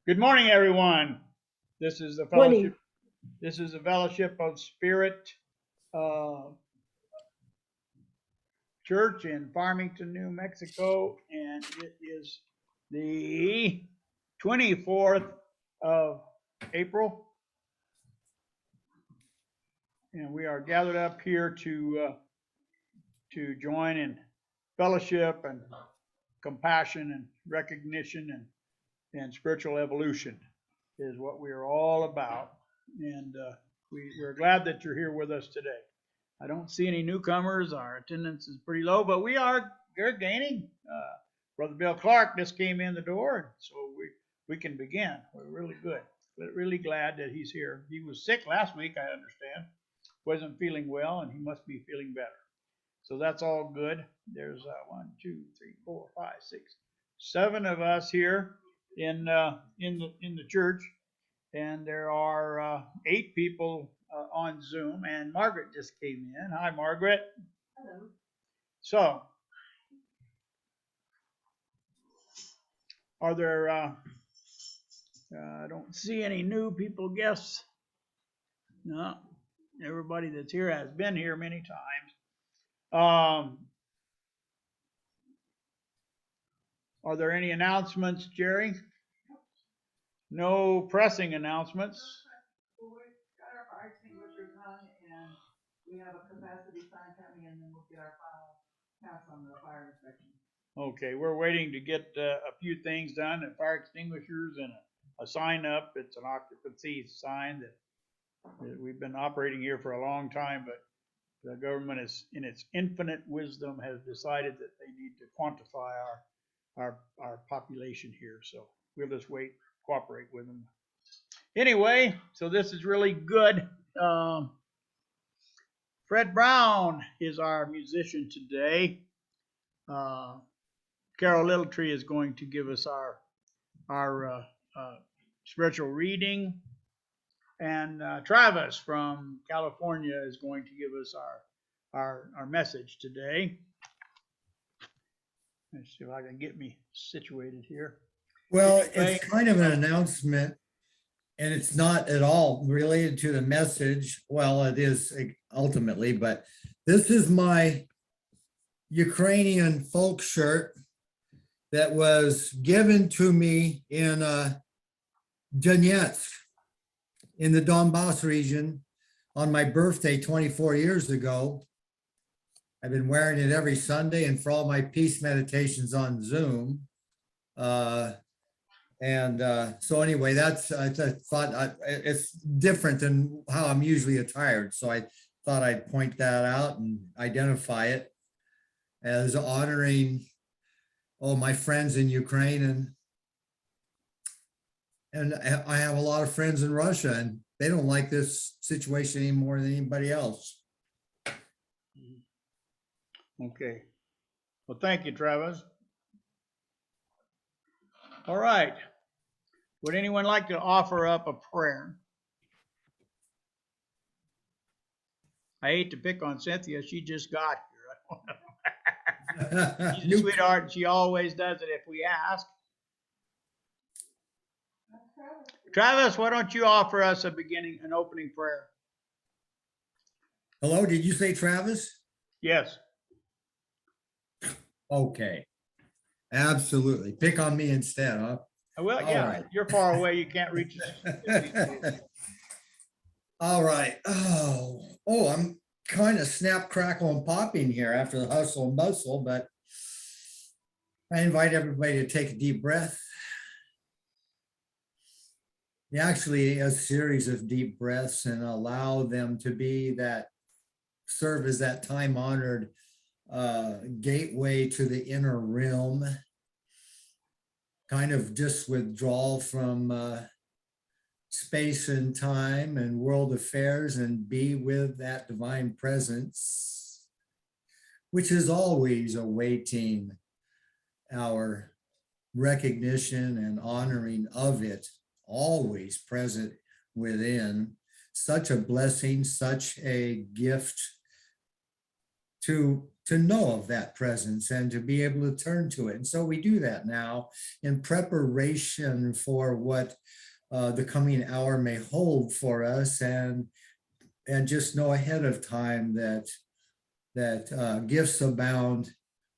Good morning, everyone. This is the Morning. fellowship. This is the Fellowship of Spirit uh, Church in Farmington, New Mexico, and it is the 24th of April, and we are gathered up here to join in fellowship and compassion and recognition and spiritual evolution is what we are all about. And we're glad that you're here with us today. I don't see any newcomers. Our attendance is pretty low, but we're gaining. Brother Bill Clark just came in the door, so we can begin. We're really good. But really glad that he's here. He was sick last week, I understand. Wasn't feeling well, and he must be feeling better. So that's all good. There's 1, 2, 3, 4, 5, 6, 7 of us here in the church, and there are 8 people on Zoom. And Margaret just came in. Hi, Margaret. Hello. So, are there? I don't see any new people guests. No, everybody that's here has been here many times. Are there any announcements, Jerry? No pressing announcements. Well, we've got our fire extinguishers on, and we have a capacity sign coming in, and then we'll get our final pass on the fire inspection. Okay, we're waiting to get a few things done, and fire extinguishers and a sign up. It's an occupancy sign that we've been operating here for a long time, but the government is, in its infinite wisdom, has decided that they need to quantify our population here. So we'll just wait, cooperate with them. Anyway, so this is really good. Fred Brown is our musician today. Carol Littletree is going to give us our spiritual reading, and Travis from California is going to give us our message today. Let's see if I can get me situated here. Well, it's kind of an announcement, and it's not at all related to the message. Well, it is ultimately, but this is my Ukrainian folk shirt that was given to me in Donetsk in the Donbass region on my birthday 24 years ago. I've been wearing it every Sunday and for all my peace meditations on Zoom. So anyway, I thought it's different than how I'm usually attired. So I thought I'd point that out and identify it as honoring my friends in Ukraine. And I have a lot of friends in Russia, and they don't like this situation any more than anybody else. Okay. Well, thank you, Travis. All right. Would anyone like to offer up a prayer? I hate to pick on Cynthia. She just got here. She's a sweetheart, and she always does it if we ask. Travis, why don't you offer us an opening prayer? Hello, did you say Travis? Yes. Okay. Absolutely. Pick on me instead, huh? Well, yeah, right. You're far away. You can't reach us. All right. Oh, I'm kind of snap, crackle, and popping here after the hustle and bustle, but I invite everybody to take a deep breath. Actually, a series of deep breaths, and allow them to be serve as that time-honored gateway to the inner realm, kind of just withdrawal from space and time and world affairs, and be with that divine presence, which is always awaiting our recognition and honoring of it, always present within. Such a blessing, such a gift to know of that presence and to be able to turn to it. And so we do that now in preparation for what the coming hour may hold for us, and just know ahead of time that gifts abound,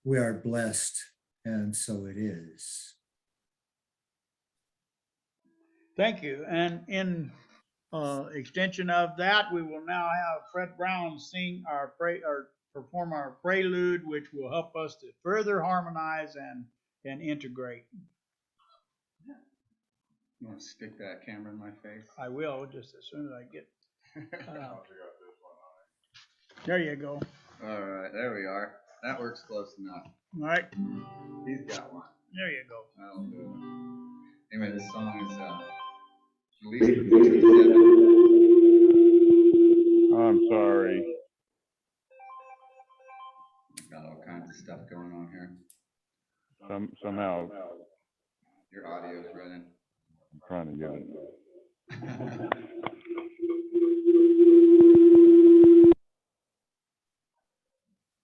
we are blessed, and so it is. Thank you. And in extension of that, we will now have Fred Brown sing or perform our prelude, which will help us to further harmonize and integrate. You want to stick that camera in my face? I will, just as soon as I get. There you go. All right, there we are. That works close enough. All right, He's got one. there you go. That'll do it. Anyway, this song is I'm sorry. got all kinds of stuff going on here. Somehow Your audio's running. I'm trying to get it.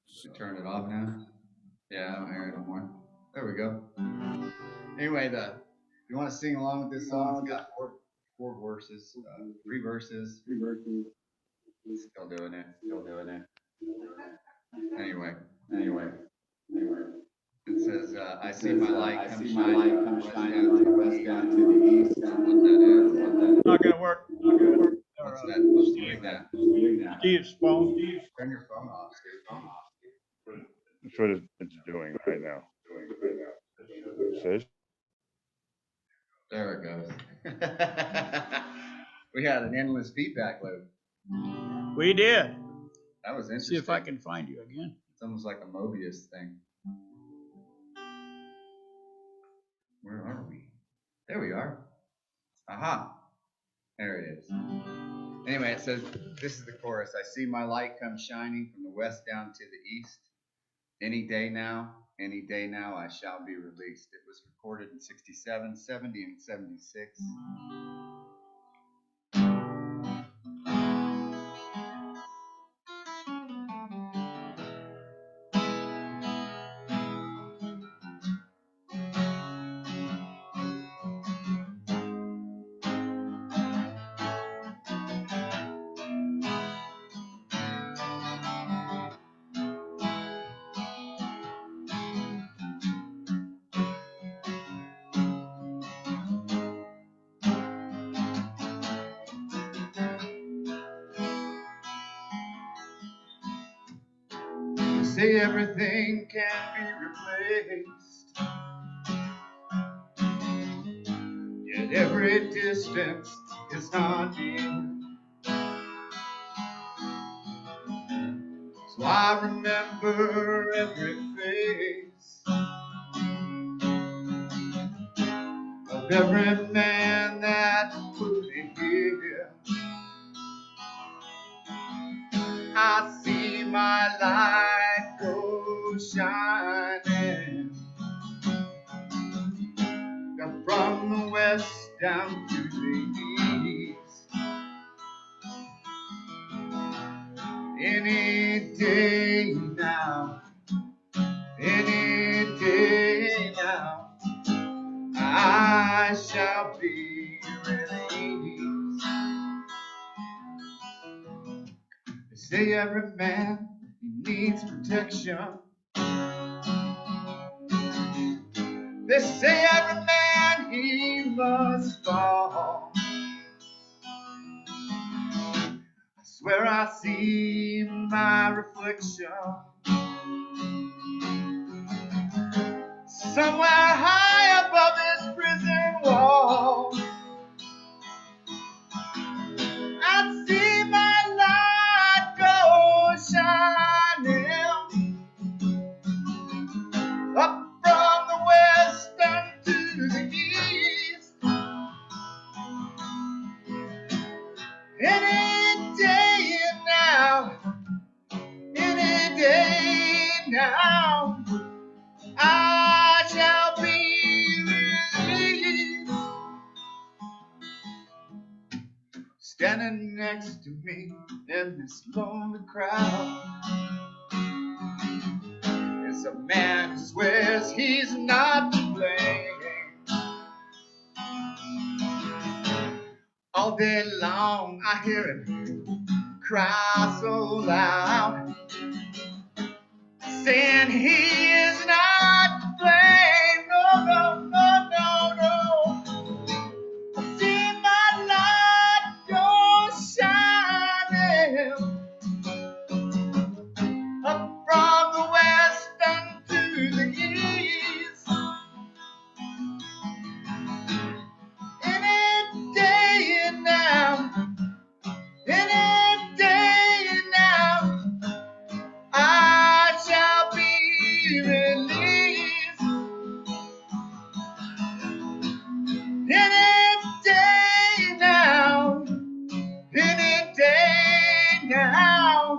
Should turn it off now. Yeah, I don't hear it anymore. There we go. Anyway, if you want to sing along with this song, it's got four verses, three verses. Still doing it. Anyway. It says, I see my light come shining to the west, down to the east. What that is. Not gonna work. What's that? What's doing that? Steve's phone. Turn your phone off, Steve. That's what it's doing right now. It says, There it goes. We had an endless feedback loop. We did. That was See interesting. if I can find you again. It's almost like a Mobius thing. Where are we? There we are. Aha. There it is. Anyway, it says, this is the chorus. I see my light come shining from the west down to the east. Any day now, I shall be released. It was recorded in 67, 70, and 76. Say everything can be replaced, yet every distance is not near. So I remember every face of every man that put me here. I see my light go shining from the west down to the east. Any day now, I shall be released. They say every man needs protection. They say every man he must fall. I swear I see my reflection somewhere high above this prison wall. I see my light go shining up from the west down to the east. Any day now, I shall be released. Standing next to me in this lonely crowd, a man who swears he's not to blame. All day long I hear him cry so loud, saying he is not to blame. No, no, no, no, no. I see my light go shining up from the west unto the east. Any day now, any day now, I shall be released. Any day now, any day now,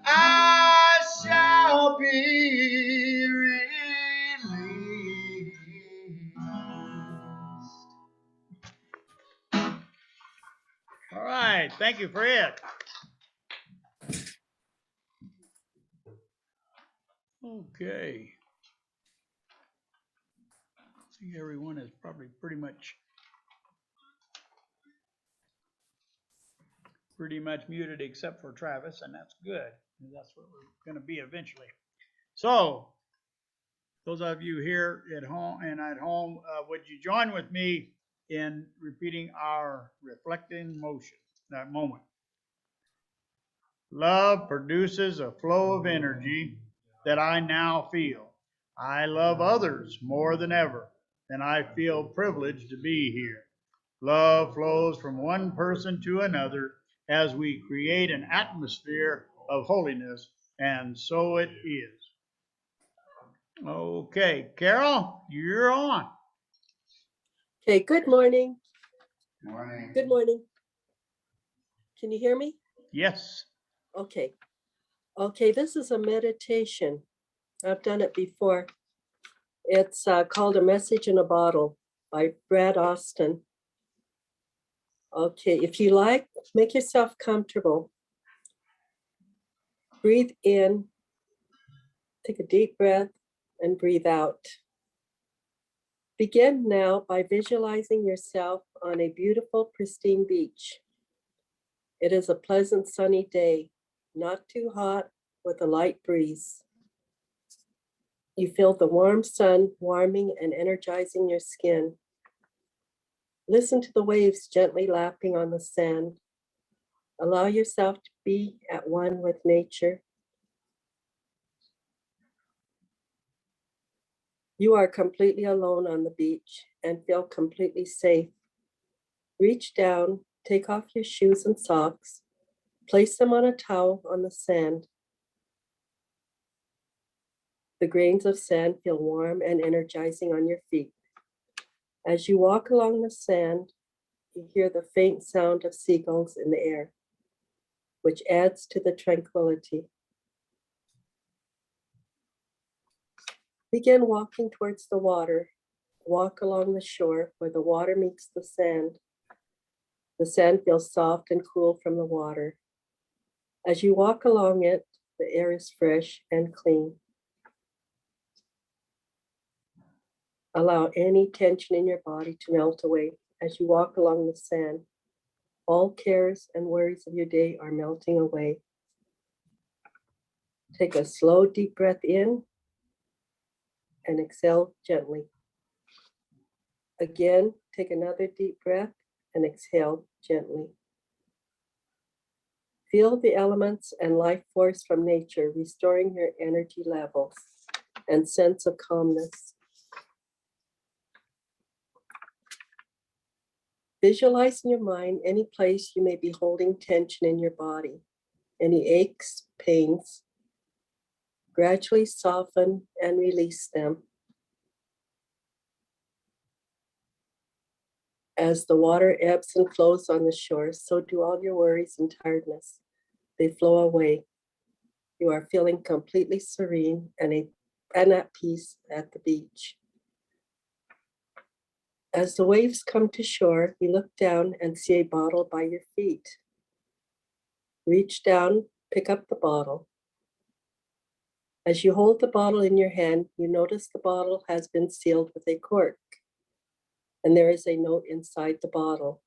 I shall be released. All right, thank you, Fred. Okay. See, everyone is probably pretty much muted except for Travis, and that's good. That's what we're gonna be eventually. So, those of you here at home would you join with me in repeating our reflecting motion, that moment? Love produces a flow of energy that I now feel. I love others more than ever, and I feel privileged to be here. Love flows from one person to another as we create an atmosphere of holiness, and so it is. Okay, Carol, you're on. Okay, good morning. Morning. Good morning. Can you hear me? Yes. Okay. Okay, this is a meditation. I've done it before. It's called A Message in a Bottle by Brad Austin. Okay, if you like, make yourself comfortable. Breathe in, take a deep breath, and breathe out. Begin now by visualizing yourself on a beautiful, pristine beach. It is a pleasant sunny day, not too hot, with a light breeze. You feel the warm sun warming and energizing your skin. Listen to the waves gently lapping on the sand. Allow yourself to be at one with nature. You are completely alone on the beach and feel completely safe. Reach down, take off your shoes and socks, place them on a towel on the sand. The grains of sand feel warm and energizing on your feet. As you walk along the sand, you hear the faint sound of seagulls in the air, which adds to the tranquility. Begin walking towards the water. Walk along the shore where the water meets the sand. The sand feels soft and cool from the water. As you walk along it, the air is fresh and clean. Allow any tension in your body to melt away as you walk along the sand. All cares and worries of your day are melting away. Take a slow, deep breath in and exhale gently. Again, take another deep breath and exhale gently. Feel the elements and life force from nature restoring your energy levels and sense of calmness. Visualize in your mind any place you may be holding tension in your body, any aches, pains. Gradually soften and release them. As the water ebbs and flows on the shore, so do all your worries and tiredness. They flow away. You are feeling completely serene and at peace at the beach. As the waves come to shore, you look down and see a bottle by your feet. Reach down, pick up the bottle. As you hold the bottle in your hand, you notice the bottle has been sealed with a cork, and there is a note inside the bottle.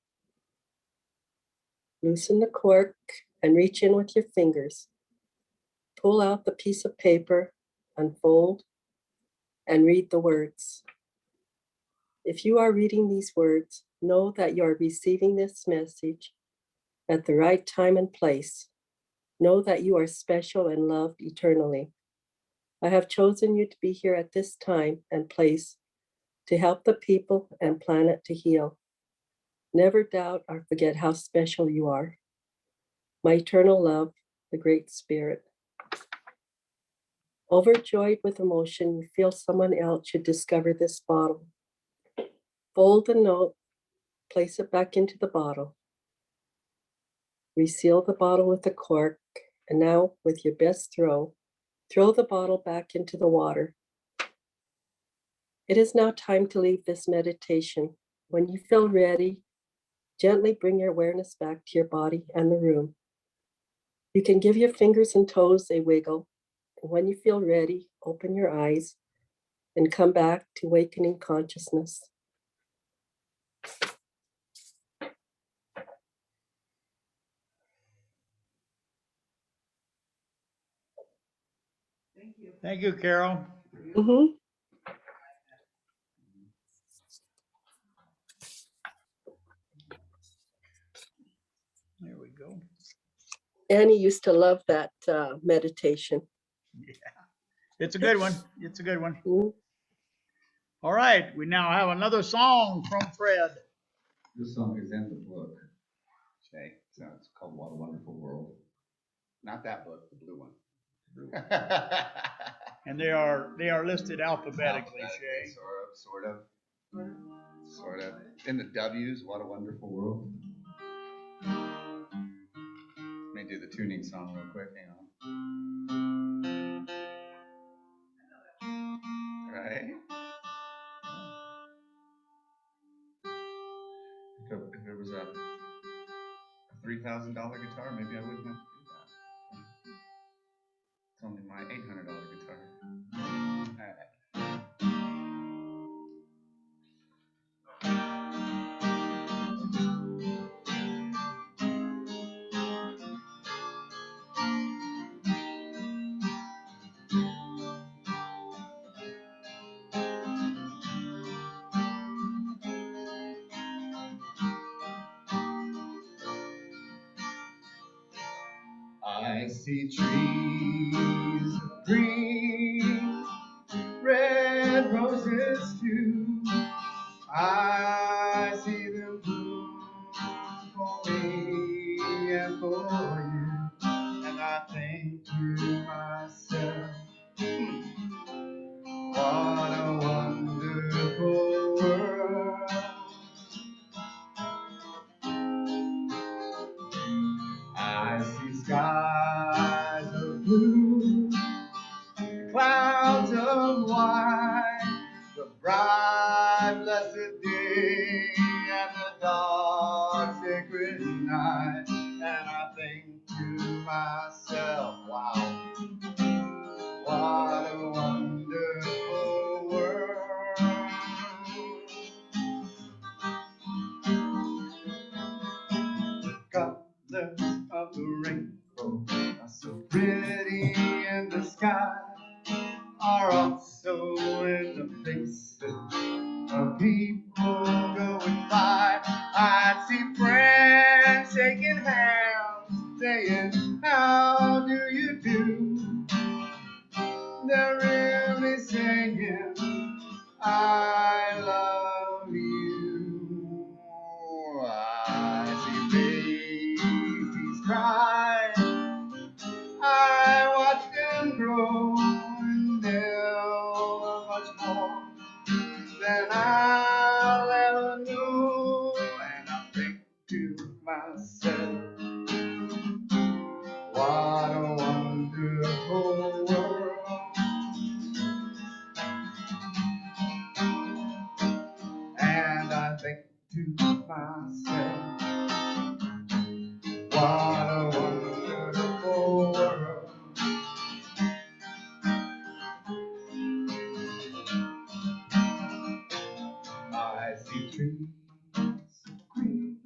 Loosen the cork and reach in with your fingers. Pull out the piece of paper, unfold, and read the words. If you are reading these words, know that you are receiving this message at the right time and place. Know that you are special and loved eternally. I have chosen you to be here at this time and place to help the people and planet to heal. Never doubt or forget how special you are. My eternal love, the Great Spirit. Overjoyed with emotion, you feel someone else should discover this bottle. Fold the note, place it back into the bottle. Reseal the bottle with a cork, and now with your best throw the bottle back into the water. It is now time to leave this meditation. When you feel ready, gently bring your awareness back to your body and the room. You can give your fingers and toes a wiggle, and when you feel ready, open your eyes and come back to awakening consciousness. Thank you. Thank you, Carol. Mhm. There we go. Annie used to love that meditation. It's a good one. It's a good one. Mhm. All right, we now have another song from Fred. This song is in the book. Okay, so it's called What a Wonderful World. Not that book, the blue one. And they are listed alphabetically, Shay. Sort of. In the W's, What a Wonderful World. Let me do the tuning song real quick, hang on. Right? If it was a $3,000 guitar, maybe I wouldn't have to do that. It's only my $800 guitar. All right. I see trees of green, red roses too. I see them bloom for me and for you, and I think to myself, what a wonderful world. I see skies of blue, clouds of white, the bright blessed day and the dark sacred night, and I think to myself, wow, what a wonderful world. Colors of the rainbow are so pretty in the sky, are also in the faces of people going by. I see friends shaking hands, saying, how do you do? They're really saying, I love you. I see babies cry, I watch them grow, and they'll much more than I'll ever know. And I think to myself, what a wonderful world. And I think to myself, what a wonderful world. see trees of green,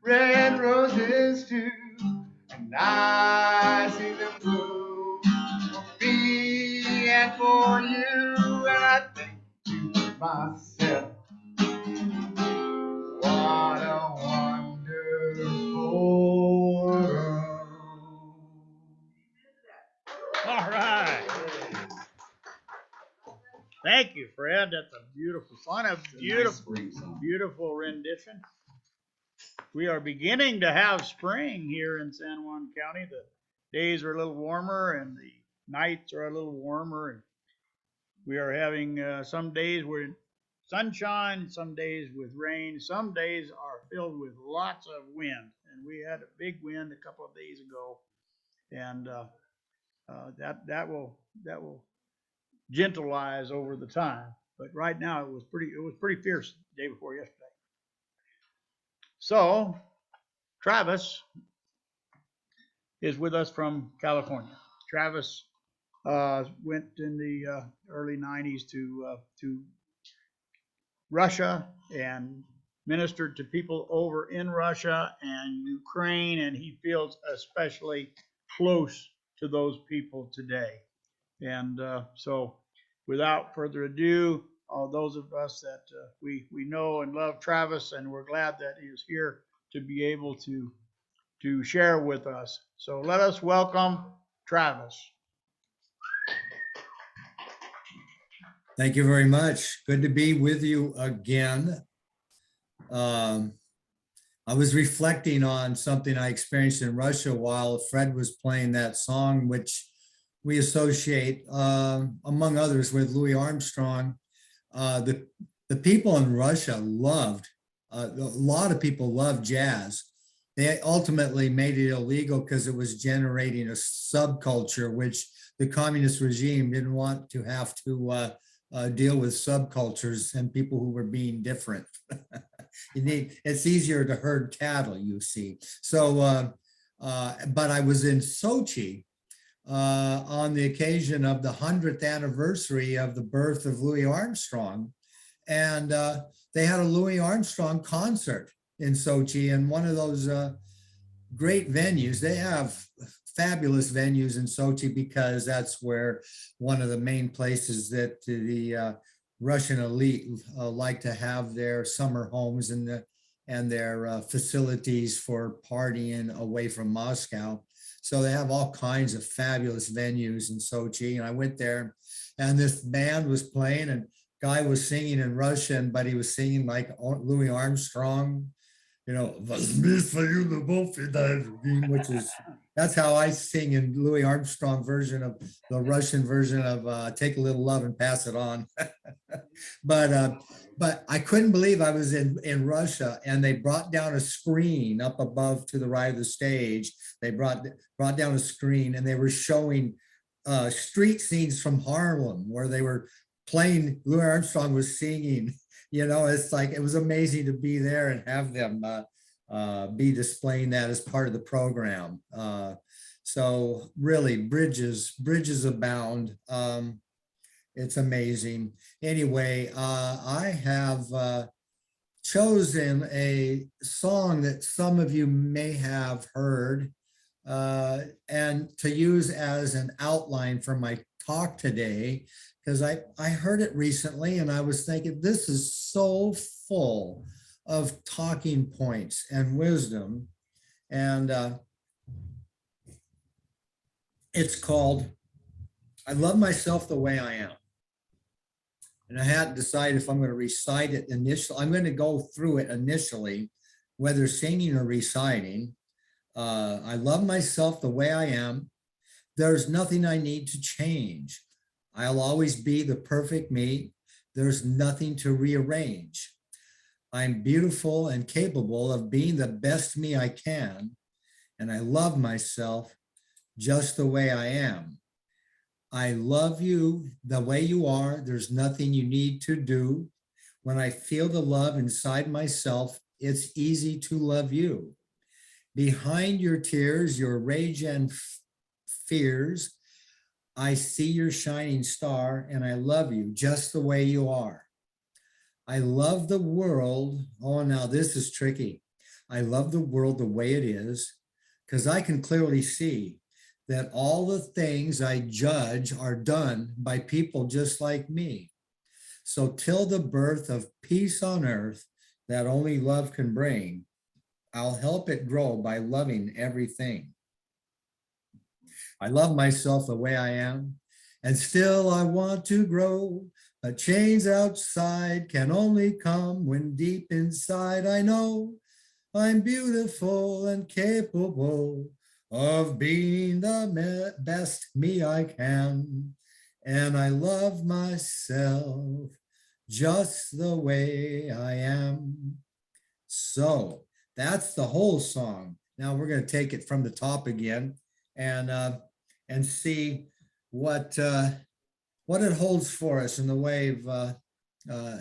red roses too, and I see them bloom for me and for you, and I think to myself, what a wonderful world. All right. Thank you, Fred. That's a beautiful song. A It's a nice beautiful, spring song. beautiful rendition. We are beginning to have spring here in San Juan County. The days are a little warmer and the nights are a little warmer. And we are having some days with sunshine, some days with rain, some days are filled with lots of wind. And we had a big wind a couple of days ago, and that will gentleize over the time. But right now it was pretty fierce the day before yesterday. So Travis is with us from California. Travis went in the early 90s to Russia and ministered to people over in Russia and Ukraine, and he feels especially close to those people today. And so without further ado, all those of us that we know and love Travis, and we're glad that he is here to be able to share with us. So let us welcome Travis. Thank you very much. Good to be with you again. I was reflecting on something I experienced in Russia while Fred was playing that song, which we associate, among others, with Louis Armstrong. The people in Russia loved, a lot of people loved jazz. They ultimately made it illegal because it was generating a subculture, which the communist regime didn't want to have to deal with subcultures and people who were being different. It's easier to herd cattle, you see. So, but I was in Sochi on the occasion of the 100th anniversary of the birth of Louis Armstrong. And they had a Louis Armstrong concert in Sochi, and one of those great venues. They have fabulous venues in Sochi because that's where one of the main places that the Russian elite like to have their summer homes and their facilities for partying away from Moscow. So they have all kinds of fabulous venues in Sochi. And I went there and this band was playing and guy was singing in Russian, but he was singing like Louis Armstrong, you know, which is, that's how I sing in Louis Armstrong version of the Russian version of Take a Little Love and Pass It On. But I couldn't believe I was in Russia, and they brought down a screen up above to the right of the stage. They brought down a screen and they were showing street scenes from Harlem where they were playing, Louis Armstrong was singing. You know, it's like, it was amazing to be there and have them be displaying that as part of the program. So really, bridges abound. It's amazing. Anyway, I have chosen a song that some of you may have heard and to use as an outline for my talk today, because I heard it recently and I was thinking, this is so full of talking points and wisdom. And it's called, I Love Myself the Way I Am. And I hadn't decided if I'm going to recite it initially. I'm going to go through it initially, whether singing or reciting. I love myself the way I am. There's nothing I need to change. I'll always be the perfect me. There's nothing to rearrange. I'm beautiful and capable of being the best me I can. And I love myself just the way I am. I love you the way you are. There's nothing you need to do. When I feel the love inside myself, it's easy to love you. Behind your tears, your rage and fears, I see your shining star and I love you just the way you are. I love the world. Oh, now this is tricky. I love the world the way it is because I can clearly see that all the things I judge are done by people just like me. So till the birth of peace on earth that only love can bring, I'll help it grow by loving everything. I love myself the way I am, and still I want to grow. But change outside can only come when deep inside I know I'm beautiful and capable of being the best me I can. And I love myself just the way I am. So that's the whole song. Now we're going to take it from the top again and see what it holds for us in the way of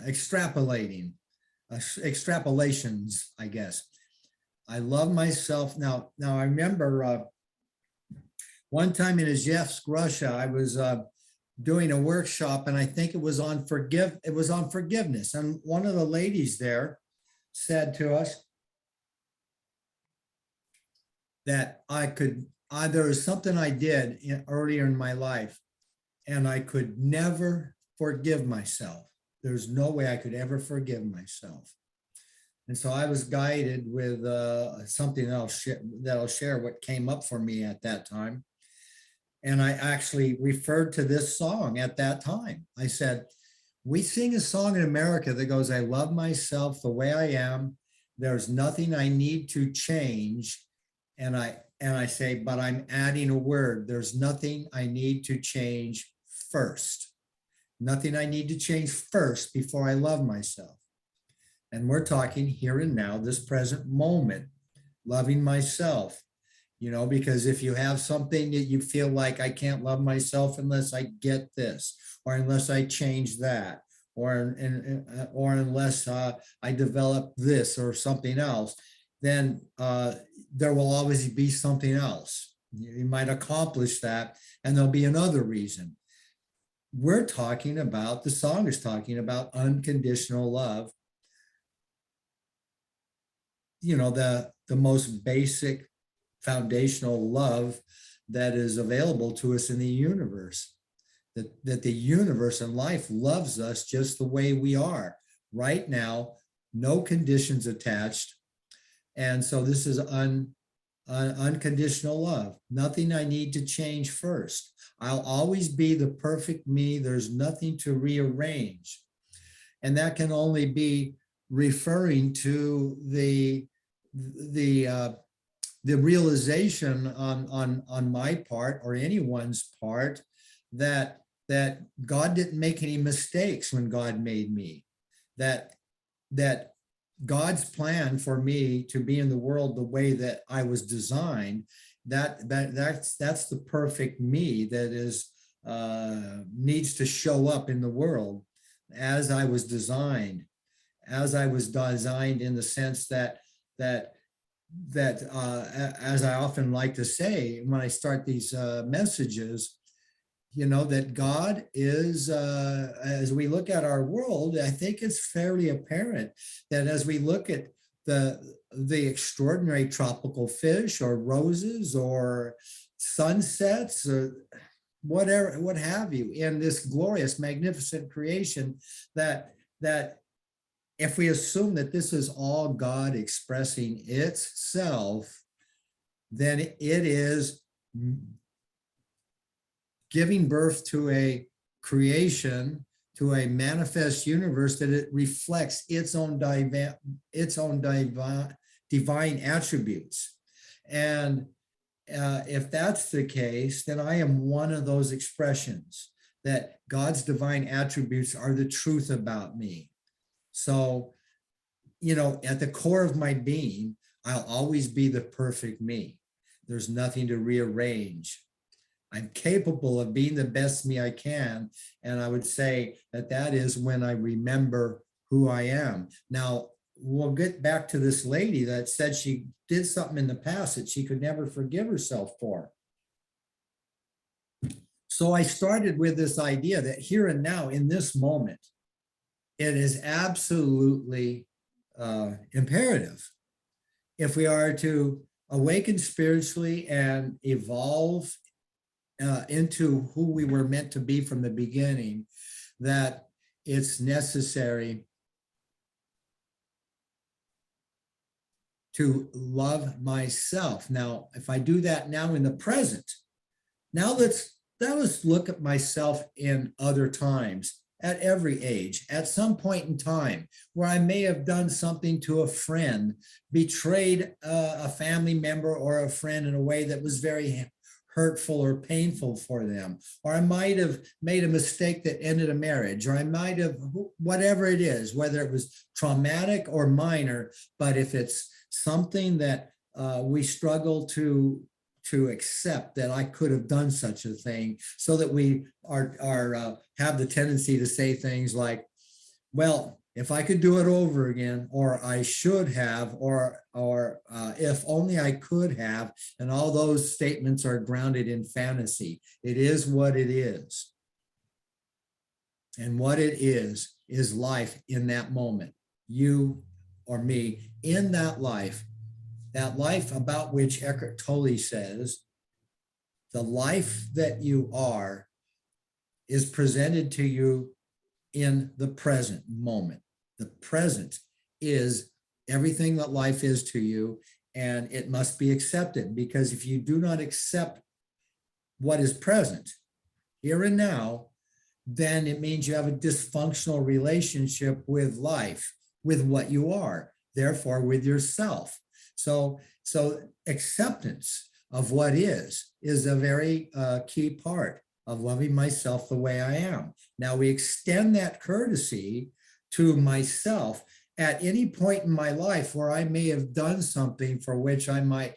extrapolating, extrapolations, I guess. I love myself. Now I remember one time in Izhevsk, Russia, I was doing a workshop, and I think it was on forgiveness. And one of the ladies there said to us that there was something I did earlier in my life, and I could never forgive myself. There's no way I could ever forgive myself. And so I was guided with something that I'll share what came up for me at that time. And I actually referred to this song at that time. I said, we sing a song in America that goes, I love myself the way I am. There's nothing I need to change. And I say, but I'm adding a word. There's nothing I need to change first. Nothing I need to change first before I love myself. And we're talking here and now, this present moment, loving myself. Because if you have something that you feel like I can't love myself unless I get this, or unless I change that, or unless I develop this or something else, then there will always be something else. You might accomplish that, and there'll be another reason. We're talking about, the song is talking about unconditional love. The most basic foundational love that is available to us in the universe, that the universe and life loves us just the way we are right now, no conditions attached. And so this is unconditional love. Nothing I need to change first. I'll always be the perfect me. There's nothing to rearrange. And that can only be referring to the realization on my part or anyone's part that God didn't make any mistakes when God made me, that God's plan for me to be in the world the way that I was designed, that's the perfect me that is needs to show up in the world as I was designed in the sense that as I often like to say when I start these messages, that God is, as we look at our world, I think it's fairly apparent that as we look at the extraordinary tropical fish or roses or sunsets or whatever, what have you, in this glorious, magnificent creation, that if we assume that this is all God expressing itself, then it is giving birth to a creation, to a manifest universe that it reflects its own divine attributes. And if that's the case, then I am one of those expressions, that God's divine attributes are the truth about me. So, at the core of my being, I'll always be the perfect me. There's nothing to rearrange. I'm capable of being the best me I can. And I would say that is when I remember who I am. Now, we'll get back to this lady that said she did something in the past that she could never forgive herself for. So I started with this idea that here and now, in this moment, it is absolutely imperative if we are to awaken spiritually and evolve into who we were meant to be from the beginning, that it's necessary to love myself. Now, if I do that now in the present, now let's look at myself in other times, at every age, at some point in time where I may have done something to a friend, betrayed a family member or a friend in a way that was very hurtful or painful for them, or I might have made a mistake that ended a marriage, or I might have, whatever it is, whether it was traumatic or minor, but if it's something that we struggle to accept that I could have done such a thing, so that we have the tendency to say things like, well, if I could do it over again, or I should have, or if only I could have, and all those statements are grounded in fantasy. It is what it is. And what it is life in that moment. You or me in that life about which Eckhart Tolle says, the life that you are is presented to you in the present moment. The present is everything that life is to you, and it must be accepted, because if you do not accept what is present here and now, then it means you have a dysfunctional relationship with life, with what you are, therefore with yourself. So acceptance of what is a very key part of loving myself the way I am. Now we extend that courtesy to myself at any point in my life where I may have done something for which I might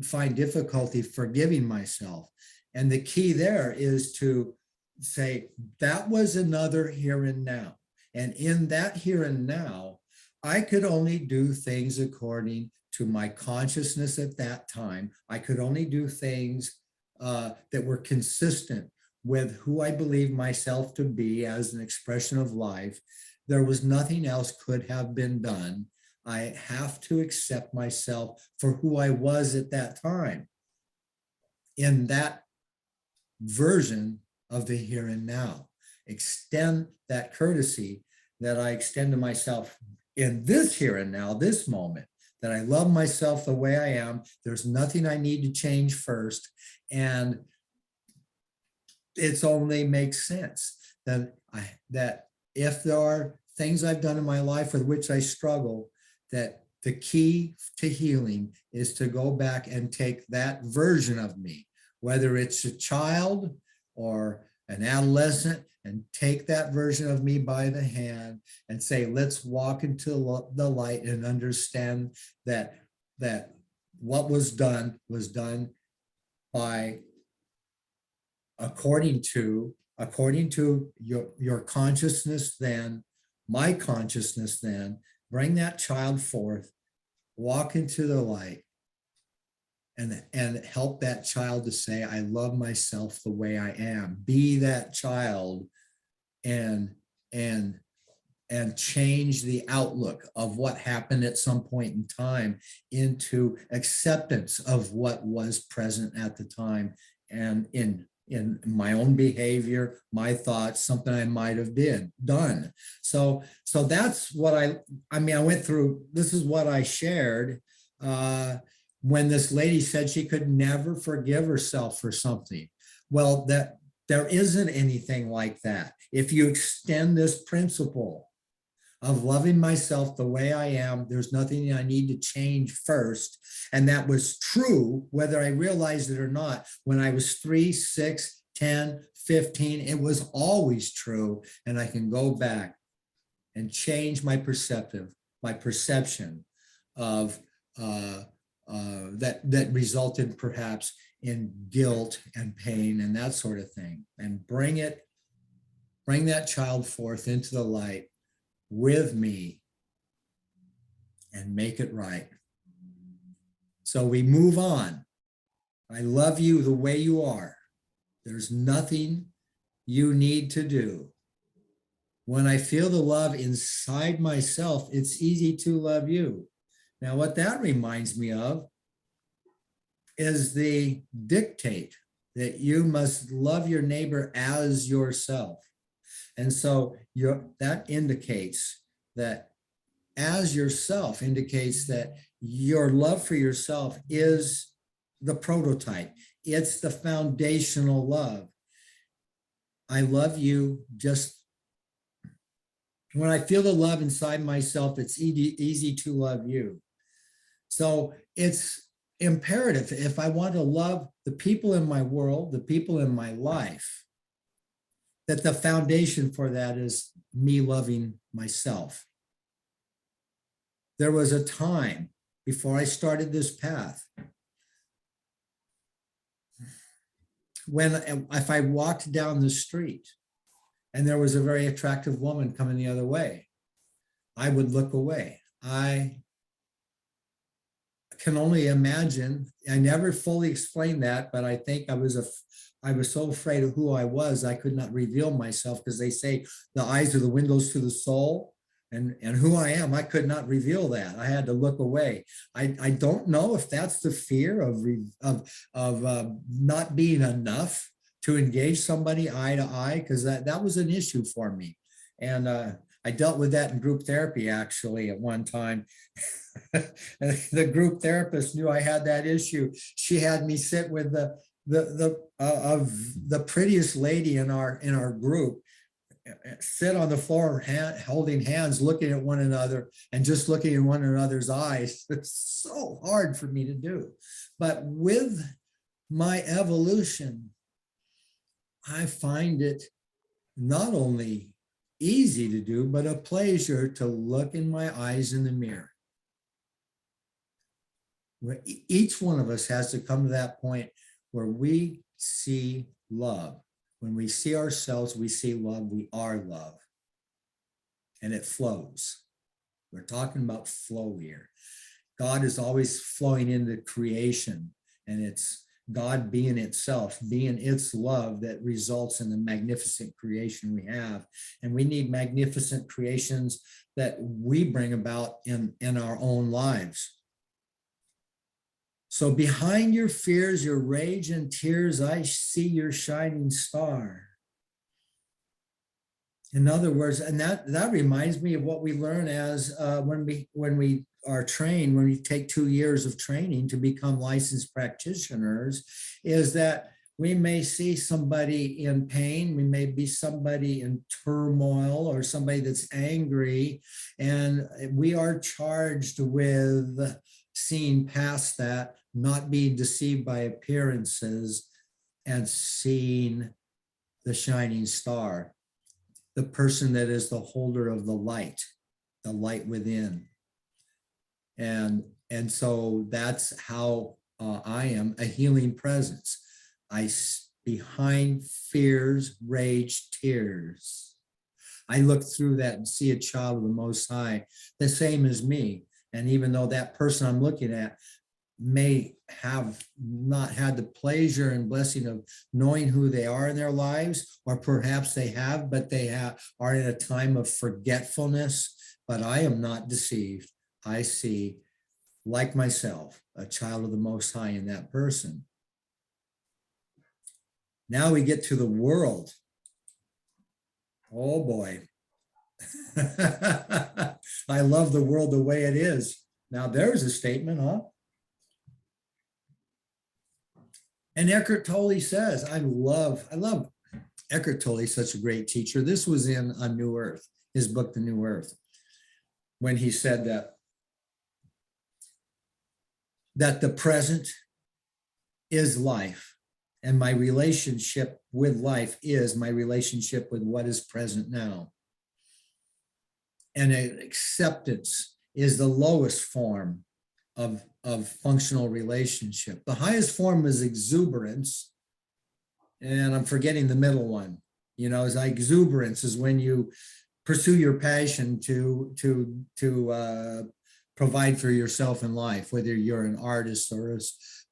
find difficulty forgiving myself. And the key there is to say, that was another here and now. And in that here and now, I could only do things according to my consciousness at that time. I could only do things that were consistent with who I believe myself to be as an expression of life. There was nothing else could have been done. I have to accept myself for who I was at that time, in that version of the here and now. Extend that courtesy that I extend to myself in this here and now, this moment, that I love myself the way I am. There's nothing I need to change first. And it's only makes sense that if there are things I've done in my life with which I struggle, that the key to healing is to go back and take that version of me, whether it's a child or an adolescent, and take that version of me by the hand and say, let's walk into the light and understand that what was done by according to your consciousness then, my consciousness then. Bring that child forth, walk into the light, and help that child to say, I love myself the way I am. Be that child and change the outlook of what happened at some point in time into acceptance of what was present at the time, and in my own behavior, my thoughts, something I might have done. So that's what I went through. This is what I shared when this lady said she could never forgive herself for something. Well, that there isn't anything like that. If you extend this principle of loving myself the way I am, there's nothing I need to change first. And that was true, whether I realized it or not, when I was 3, 6, 10, 15, it was always true. And I can go back and change my perception of that resulted perhaps in guilt and pain and that sort of thing, and bring that child forth into the light with me and make it right. So we move on. I love you the way you are. There's nothing you need to do When I feel the love inside myself, it's easy to love you. Now, what that reminds me of is the dictate that you must love your neighbor as yourself. And so that indicates that as yourself indicates that your love for yourself is the prototype. It's the foundational love. I love you just when I feel the love inside myself, it's easy to love you. So it's imperative if I want to love the people in my world, the people in my life, that the foundation for that is me loving myself. There was a time before I started this path when if I walked down the street and there was a very attractive woman coming the other way, I would look away. I can only imagine. I never fully explained that, but I think I was so afraid of who I was, I could not reveal myself, because they say the eyes are the windows to the soul. And who I am, I could not reveal that. I had to look away. I don't know if that's the fear of not being enough to engage somebody eye to eye, because that was an issue for me. And I dealt with that in group therapy actually at one time. The group therapist knew I had that issue. She had me sit with the prettiest lady in our group, sit on the floor holding hands, looking at one another and just looking in one another's eyes. It's so hard for me to do. But with my evolution, I find it not only easy to do, but a pleasure to look in my eyes in the mirror. Each one of us has to come to that point where we see love. When we see ourselves, we see love, we are love. And it flows. We're talking about flow here. God is always flowing into creation, and it's God being itself, being its love that results in the magnificent creation we have. And we need magnificent creations that we bring about in our own lives. So behind your fears, your rage and tears, I see your shining star. In other words, and that reminds me of what we learn as when we are trained, when we take 2 years of training to become licensed practitioners, is that we may see somebody in pain, we may be somebody in turmoil or somebody that's angry, and we are charged with seeing past that, not being deceived by appearances, and seeing the shining star, the person that is the holder of the light within. And so that's how I am a healing presence. Behind fears, rage, tears, I look through that and see a child of the Most High, the same as me. And even though that person I'm looking at may have not had the pleasure and blessing of knowing who they are in their lives, or perhaps they have, but they are in a time of forgetfulness, but I am not deceived. I see, like myself, a child of the Most High in that person. Now we get to the world. Oh boy. I love the world the way it is. Now there's a statement, huh? And Eckhart Tolle says, I love Eckhart Tolle, such a great teacher. This was in A New Earth, his book, The New Earth, when he said that the present is life, and my relationship with life is my relationship with what is present now. And acceptance is the lowest form of functional relationship. The highest form is exuberance, and I'm forgetting the middle one. You know, is exuberance is when you pursue your passion to provide for yourself in life, whether you're an artist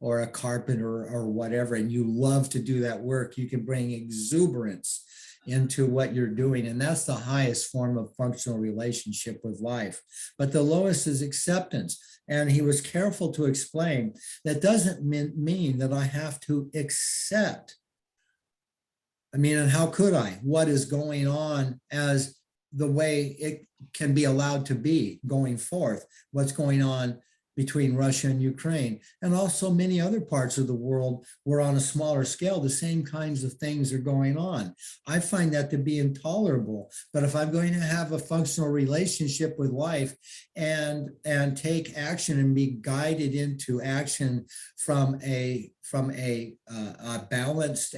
or a carpenter or whatever, and you love to do that work. You can bring exuberance into what you're doing. And that's the highest form of functional relationship with life. But the lowest is acceptance. And he was careful to explain that doesn't mean that I have to accept. I mean, and how could I? What is going on as the way it can be allowed to be going forth? What's going on between Russia and Ukraine, and also many other parts of the world where on a smaller scale, the same kinds of things are going on. I find that to be intolerable. But if I'm going to have a functional relationship with life and take action and be guided into action from a balanced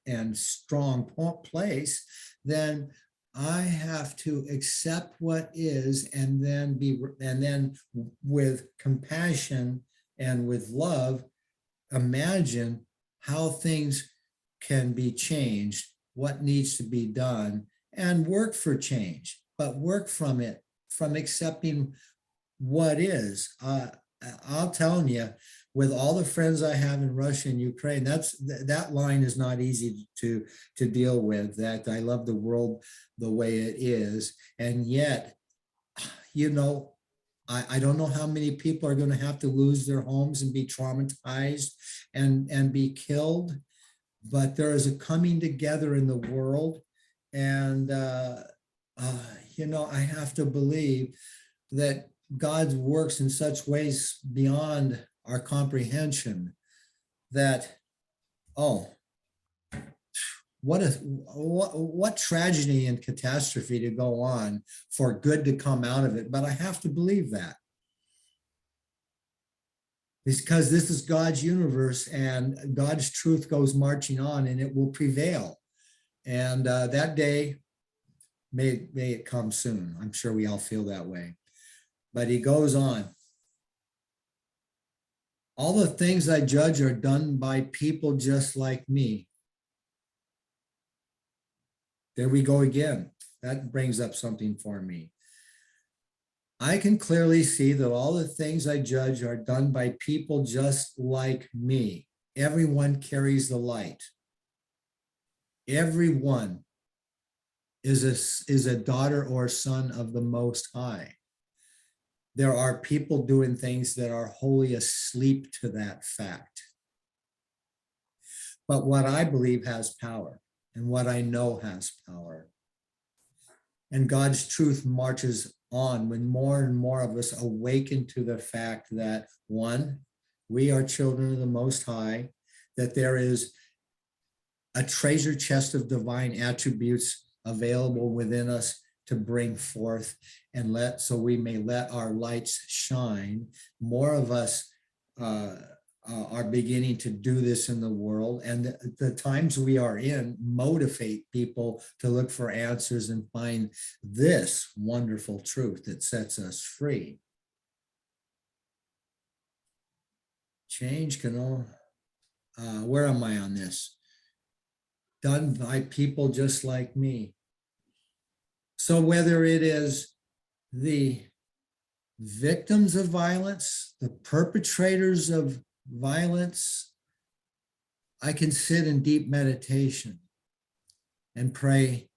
and strong place, then I have to accept what is, and then with compassion and with love, imagine how things can be changed, what needs to be done, and work for change, but work from it, from accepting what is. I'll tell you, with all the friends I have in Russia and Ukraine, that line is not easy to deal with, that I love the world the way it is. And yet, you know, I don't know how many people are going to have to lose their homes and be traumatized and be killed, but there is a coming together in the world. And, you know, I have to believe that God works in such ways beyond our comprehension that, oh, what tragedy and catastrophe to go on for good to come out of it. But I have to believe that, because this is God's universe and God's truth goes marching on, and it will prevail. And that day, may it come soon. I'm sure we all feel that way. But he goes on. All the things I judge are done by people just like me. There we go again. That brings up something for me. I can clearly see that all the things I judge are done by people just like me. Everyone carries the light. Everyone is a daughter or son of the Most High. There are people doing things that are wholly asleep to that fact. But what I believe has power, and what I know has power. And God's truth marches on when more and more of us awaken to the fact that, one, we are children of the Most High, that there is a treasure chest of divine attributes available within us to bring forth, and so we may let our lights shine. More of us are beginning to do this in the world, and the times we are in motivate people to look for answers and find this wonderful truth that sets us free. Change can all, where am I on this? Done by people just like me. So whether it is the victims of violence, the perpetrators of violence, I can sit in deep meditation and pray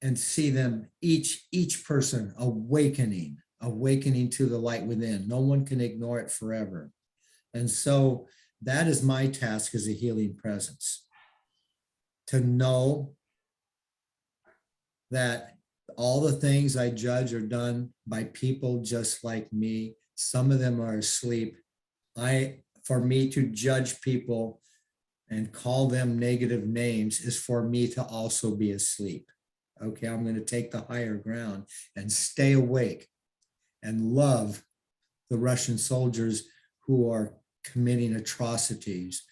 and see them, each person awakening to the light within. No one can ignore it forever. And so that is my task as a healing presence, to know that all the things I judge are done by people just like me. Some of them are asleep. For me to judge people and call them negative names is for me to also be asleep. Okay, I'm going to take the higher ground and stay awake and love the Russian soldiers who are committing atrocities.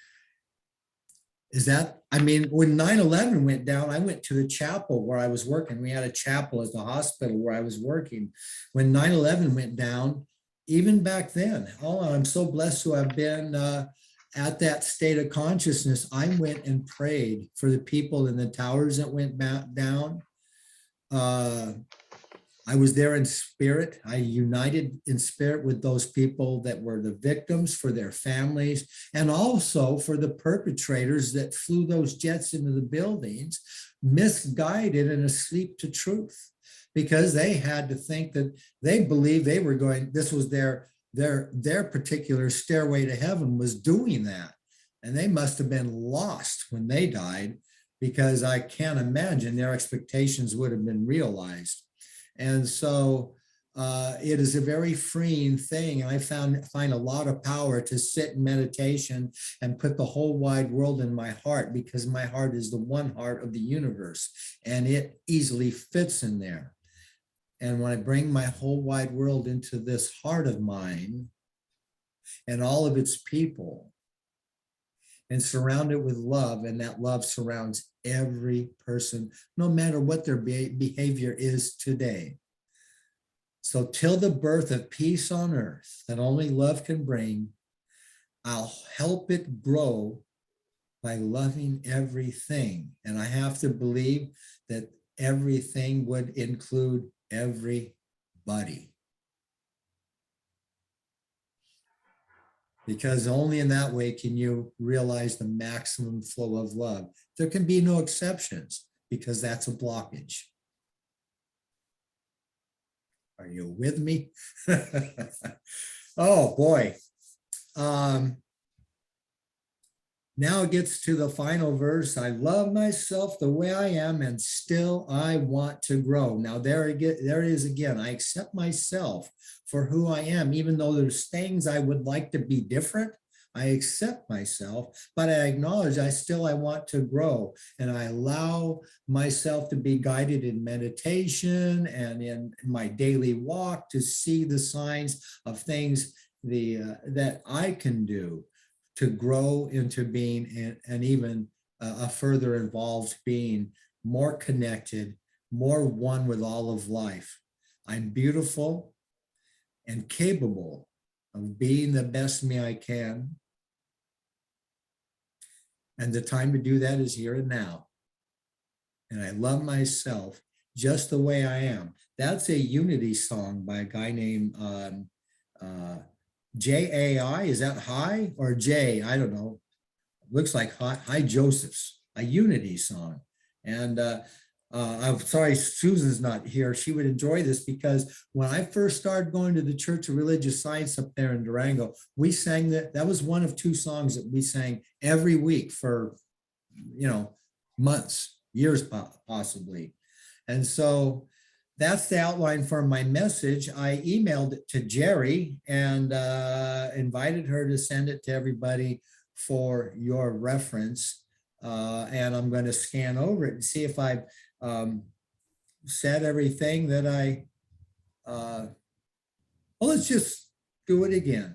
Is that, I mean, when 9/11 went down, I went to the chapel where I was working. We had a chapel at the hospital where I was working. When 9/11 went down, even back then, oh, I'm so blessed to have been at that state of consciousness. I went and prayed for the people in the towers that went down. I was there in spirit. I united in spirit with those people that were the victims, for their families, and also for the perpetrators that flew those jets into the buildings. misguided and asleep to truth because they had to think that they believed they were going, this was their particular stairway to heaven was doing that. And they must have been lost when they died because I can't imagine their expectations would have been realized. And so it is a very freeing thing. And I find a lot of power to sit in meditation and put the whole wide world in my heart, because my heart is the one heart of the universe and it easily fits in there. And when I bring my whole wide world into this heart of mine and all of its people and surround it with love, and that love surrounds every person, no matter what their behavior is today. So till the birth of peace on earth that only love can bring, I'll help it grow by loving everything. And I have to believe that everything would include everybody. Because only in that way can you realize the maximum flow of love. There can be no exceptions because that's a blockage. Are you with me? Oh boy. Now it gets to the final verse. I love myself the way I am, and still I want to grow. Now there it is again. I accept myself for who I am, even though there's things I would like to be different. I accept myself, but I acknowledge I want to grow, and I allow myself to be guided in meditation and in my daily walk to see the signs of things that I can do to grow into being an even a further involved being, more connected, more one with all of life. I'm beautiful and capable of being the best me I can. And the time to do that is here and now. And I love myself just the way I am. That's a unity song by a guy named J.A.I. Is that High or J? I don't know. Looks like High Joseph's, a unity song. And I'm sorry Susan's not here. She would enjoy this because when I first started going to the Church of Religious Science up there in Durango, we sang that was one of two songs that we sang every week for, months, years possibly. And so that's the outline for my message. I emailed it to Jerry and invited her to send it to everybody for your reference. And I'm going to scan over it and see if I've said everything that well, let's just do it again.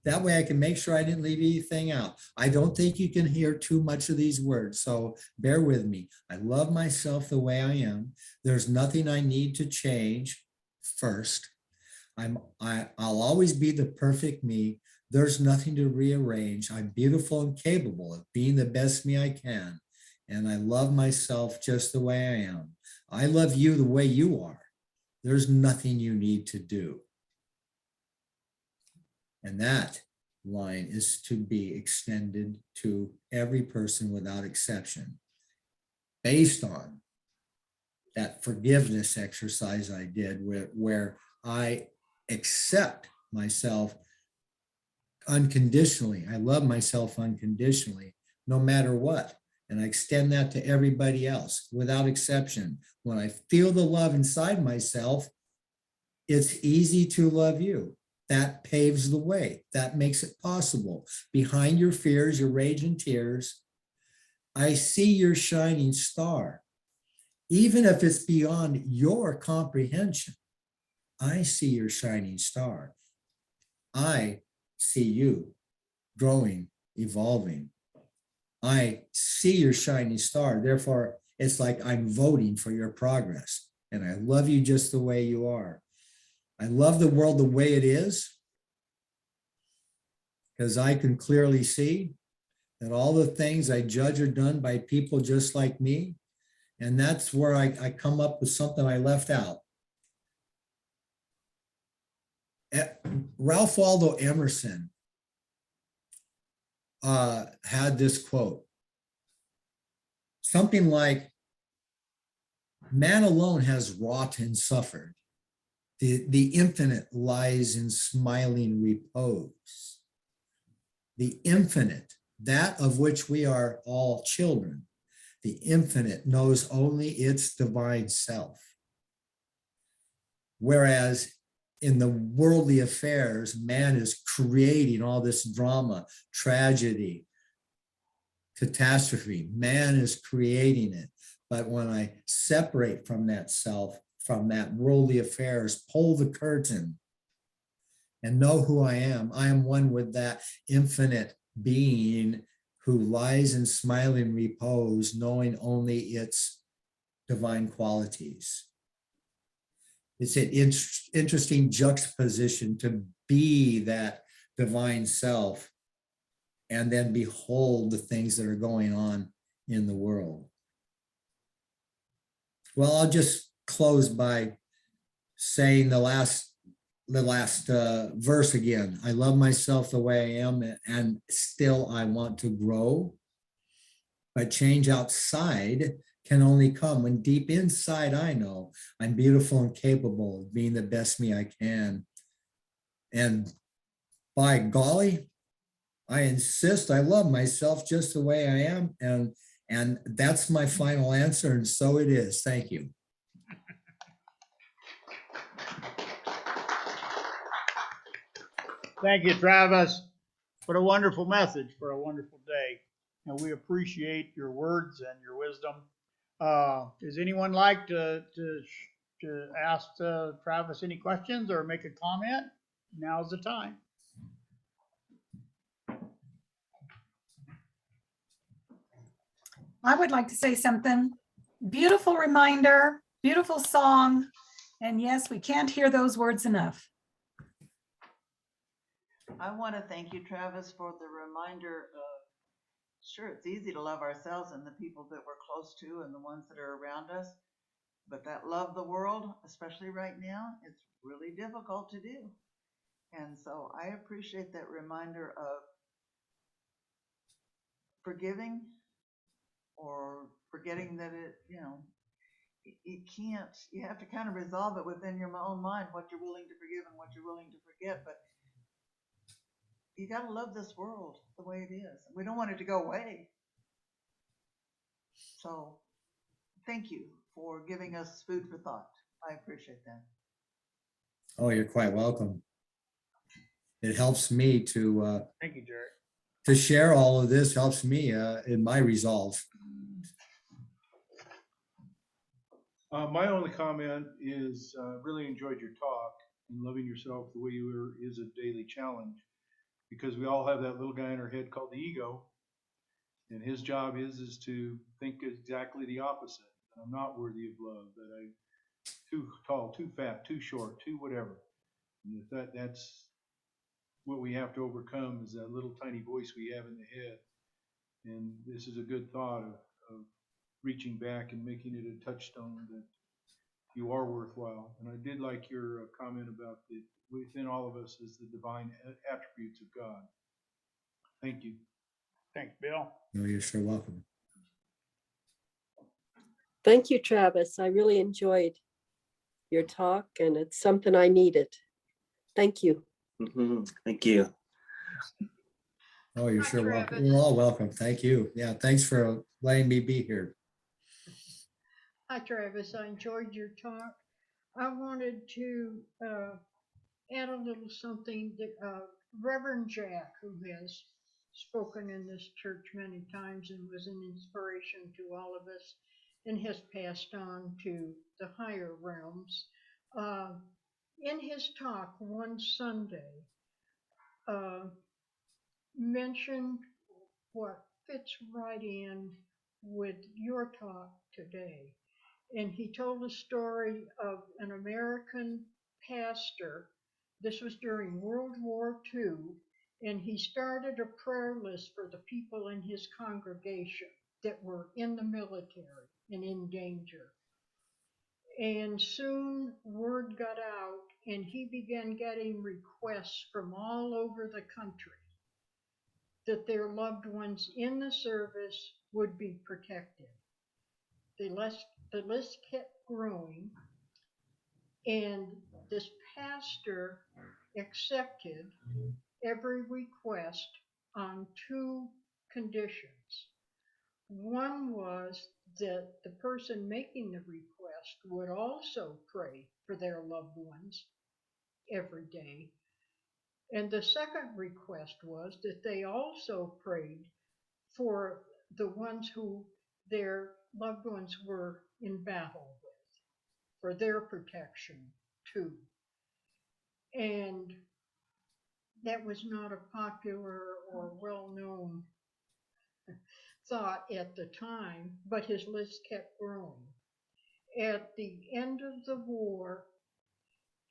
That way I can make sure I didn't leave anything out. I don't think you can hear too much of these words, so bear with me. I love myself the way I am. There's nothing I need to change first. I'll always be the perfect me. There's nothing to rearrange. I'm beautiful and capable of being the best me I can. And I love myself just the way I am. I love you the way you are. There's nothing you need to do. And that line is to be extended to every person without exception, based on that forgiveness exercise I did where I accept myself unconditionally. I love myself unconditionally, no matter what. And I extend that to everybody else without exception. When I feel the love inside myself, it's easy to love you. That paves the way. That makes it possible. Behind your fears, your rage and tears, I see your shining star. Even if it's beyond your comprehension, I see your shining star. I see you growing, evolving. I see your shining star. Therefore, it's like I'm voting for your progress. And I love you just the way you are. I love the world the way it is, because I can clearly see that all the things I judge are done by people just like me. And that's where I come up with something I left out. Ralph Waldo Emerson had this quote, something like, Man alone has wrought and suffered. The infinite lies in smiling repose. The infinite, that of which we are all children, the infinite knows only its divine self. Whereas in the worldly affairs, man is creating all this drama, tragedy, catastrophe. Man is creating it. But when I separate from that self, from that worldly affairs, pull the curtain and know who I am one with that infinite being who lies in smiling repose, knowing only its divine qualities. It's an interesting juxtaposition to be that divine self and then behold the things that are going on in the world. Well, I'll just close by saying the last verse again. I love myself the way I am, and still I want to grow. But change outside can only come when deep inside I know I'm beautiful and capable of being the best me I can. And by golly, I insist I love myself just the way I am. And that's my final answer. And so it is. Thank you. Thank you, Travis. What a wonderful message for a wonderful day. And we appreciate your words and your wisdom. Does anyone like to ask Travis any questions or make a comment? Now's the time. I would like to say something. Beautiful reminder, beautiful song. And yes, we can't hear those words enough. I want to thank you, Travis, for the reminder of, sure, it's easy to love ourselves and the people that we're close to and the ones that are around us, but that love the world, especially right now, it's really difficult to do. And so I appreciate that reminder of forgiving or forgetting that you can't, you have to kind of resolve it within your own mind, what you're willing to forgive and what you're willing to forget. But you got to love this world the way it is. We don't want it to go away. So thank you for giving us food for thought. I appreciate that. Oh, you're quite welcome. It helps me to Thank you, Jerry. to share all of this, helps me in my resolve. My only comment is really enjoyed your talk, and loving yourself the way you are is a daily challenge, because we all have that little guy in our head called the ego, and his job is to think exactly the opposite. That I'm not worthy of love, that I'm too tall, too fat, too short, too whatever. And that's what we have to overcome, is that little tiny voice we have in the head. And this is a good thought of reaching back and making it a touchstone that you are worthwhile. And I did like your comment about that within all of us is the divine attributes of God. Thank you. Thanks, Bill. No, you're sure welcome. Thank you, Travis. I really enjoyed your talk, and it's something I needed. Thank you. Thank you. Oh, you're Hi, sure welcome. Travis. You're all welcome. Thank you. Yeah, thanks for letting me be here. Hi, Travis. I enjoyed your talk. I wanted to add a little something that Reverend Jack, who has spoken in this church many times and was an inspiration to all of us and has passed on to the higher realms. In his talk one Sunday, mentioned what fits right in with your talk today. And he told a story of an American pastor. This was during World War II, and he started a prayer list for the people in his congregation that were in the military and in danger. And soon word got out, and he began getting requests from all over the country that their loved ones in the service would be protected. The list kept growing. And this pastor accepted every request on two conditions. One was that the person making the request would also pray for their loved ones every day. And the second request was that they also prayed for the ones who their loved ones were in battle with, for their protection too. And that was not a popular or well-known thought at the time, but his list kept growing. At the end of the war,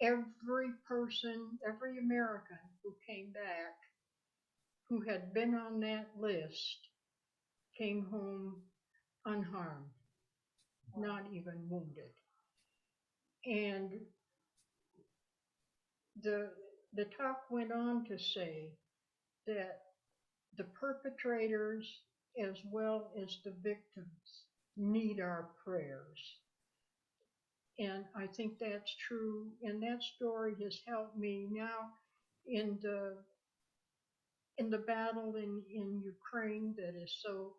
every person, every American who came back, who had been on that list, came home unharmed, not even wounded. And the talk went on to say that the perpetrators as well as the victims need our prayers. And I think that's true. And that story has helped me now in the battle in Ukraine that is so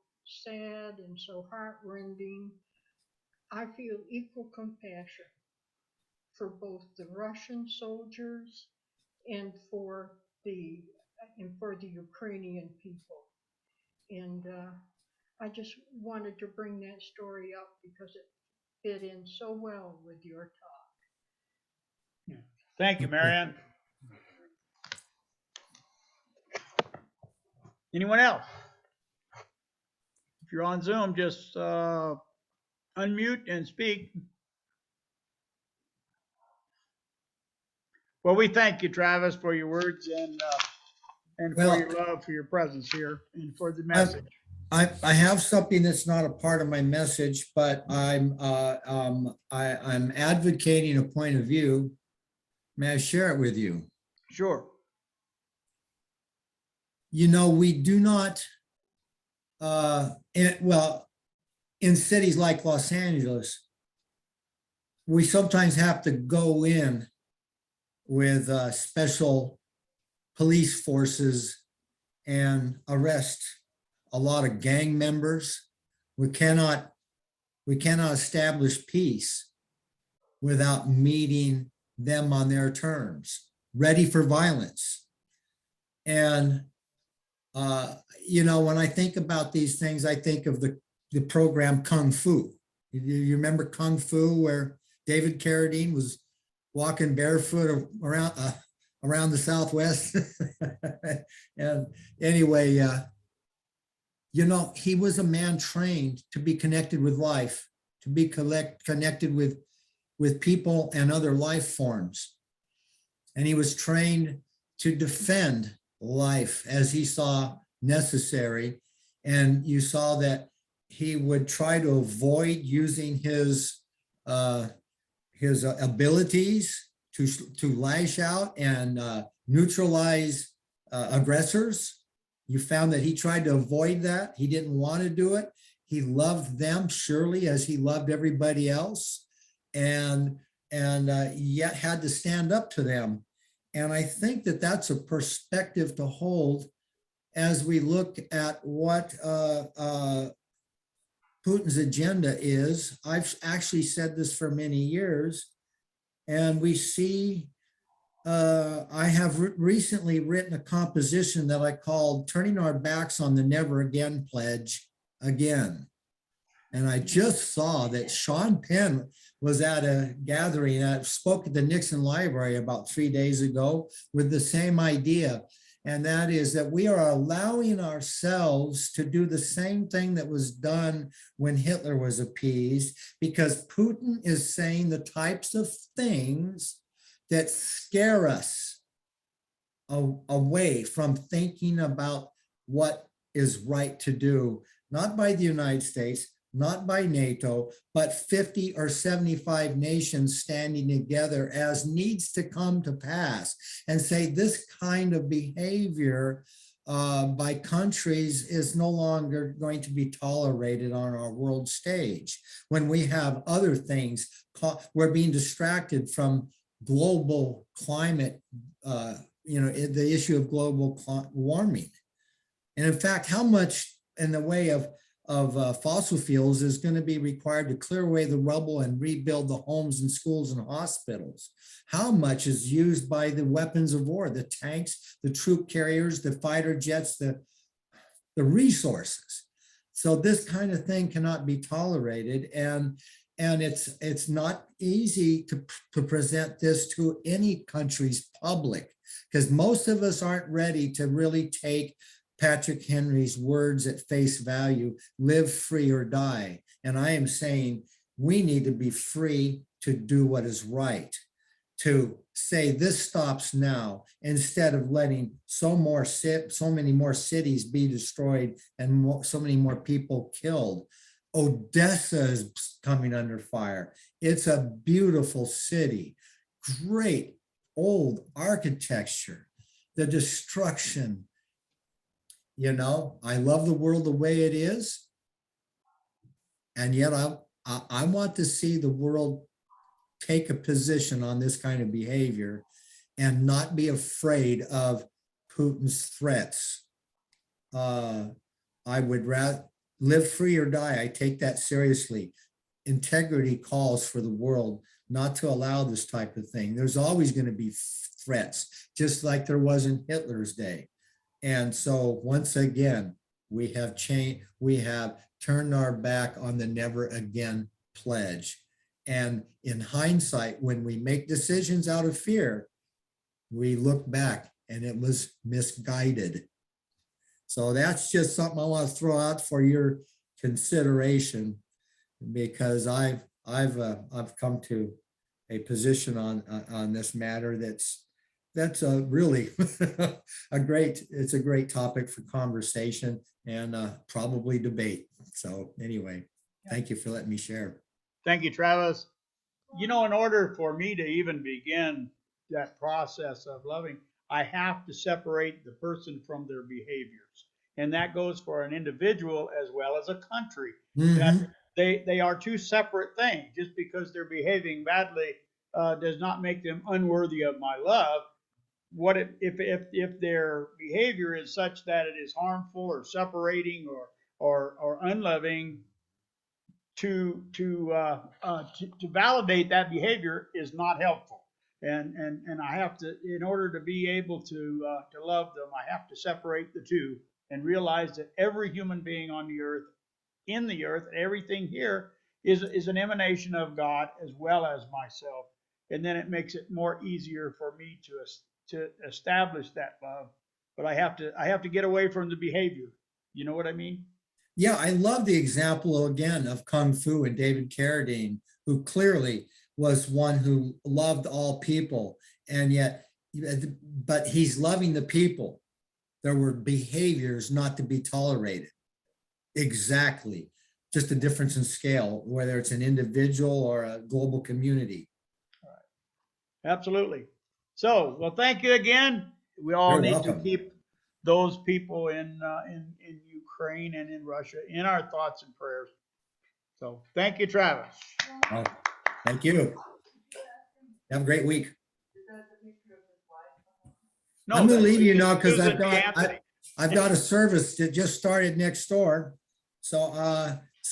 sad and so heartrending. I feel equal compassion for both the Russian soldiers and for the Ukrainian people. And I just wanted to bring that story up because it fit in so well with your talk. Thank you, Marianne. Anyone else? If you're on Zoom, just unmute and speak. Well, we thank you, Travis, for your words and for Well, your love, for your presence here, and for the message. I have something that's not a part of my message, but I'm advocating a point of view. May I share it with you? Sure. You know, we do not, in cities like Los Angeles, we sometimes have to go in with special police forces and arrest a lot of gang members. We cannot establish peace without meeting them on their terms, ready for violence. And you know, when I think about these things, I think of the program Kung Fu. You remember Kung Fu, where David Carradine was walking barefoot around the Southwest? And anyway, you know, he was a man trained to be connected with life, to be connected with people and other life forms. And he was trained to defend life as he saw necessary. And you saw that he would try to avoid using his abilities to lash out and neutralize aggressors. You found that he tried to avoid that. He didn't want to do it. He loved them surely as he loved everybody else, and yet had to stand up to them. And I think that that's a perspective to hold as we look at what Putin's agenda is. I've actually said this for many years, and we see, I have recently written a composition that I called Turning Our Backs on the Never Again Pledge Again. And I just saw that Sean Penn was at a gathering, spoke at the Nixon Library about 3 days ago with the same idea. And that is that we are allowing ourselves to do the same thing that was done when Hitler was appeased, because Putin is saying the types of things that scare us away from thinking about what is right to do, not by the United States, not by NATO, but 50 or 75 nations standing together as needs to come to pass, and say this kind of behavior by countries is no longer going to be tolerated on our world stage. When we have other things, we're being distracted from global climate, the issue of global warming. And in fact, how much in the way of fossil fuels is going to be required to clear away the rubble and rebuild the homes and schools and hospitals? How much is used by the weapons of war, the tanks, the troop carriers, the fighter jets, the resources? So this kind of thing cannot be tolerated. And it's not easy to present this to any country's public, because most of us aren't ready to really take Patrick Henry's words at face value, live free or die. And I am saying we need to be free to do what is right, to say this stops now, instead of letting so many more cities be destroyed and so many more people killed. Odessa is coming under fire. It's a beautiful city, great old architecture, the destruction. I love the world the way it is. And yet I want to see the world take a position on this kind of behavior and not be afraid of Putin's threats. I would rather live free or die. I take that seriously. Integrity calls for the world not to allow this type of thing. There's always going to be threats, just like there was in Hitler's day. And so once again, we have turned our back on the never again pledge. And in hindsight, when we make decisions out of fear, we look back and it was misguided. So that's just something I want to throw out for your consideration, because I've come to a position on this matter that's a really it's a great topic for conversation and probably debate. So anyway, thank you for letting me share. Thank you, Travis. In order for me to even begin that process of loving, I have to separate the person from their behaviors. And that goes for an individual as well as a country. That they are two separate things. Just because they're behaving badly does not make them unworthy of my love. What if their behavior is such that it is harmful or separating or unloving, to validate that behavior is not helpful. And I have to, in order to be able to love them, I have to separate the two and realize that every human being on the earth, everything here is an emanation of God as well as myself. And then it makes it more easier for me to establish that love. But I have to get away from the behavior. You know what I mean? Yeah, I love the example again of Kung Fu and David Carradine, who clearly was one who loved all people, and yet, but he's loving the people. There were behaviors not to be tolerated. Exactly. Just a difference in scale, whether it's an individual or a global community. All right. Absolutely. So, well, thank you again. We all You're need welcome. to keep those people in Ukraine and in Russia in our thoughts and prayers. So thank you, Travis. Oh, thank you. Have a great week. No, I'm gonna that's leave you now because Susan B. Anthony. I've got a service that just started next door. So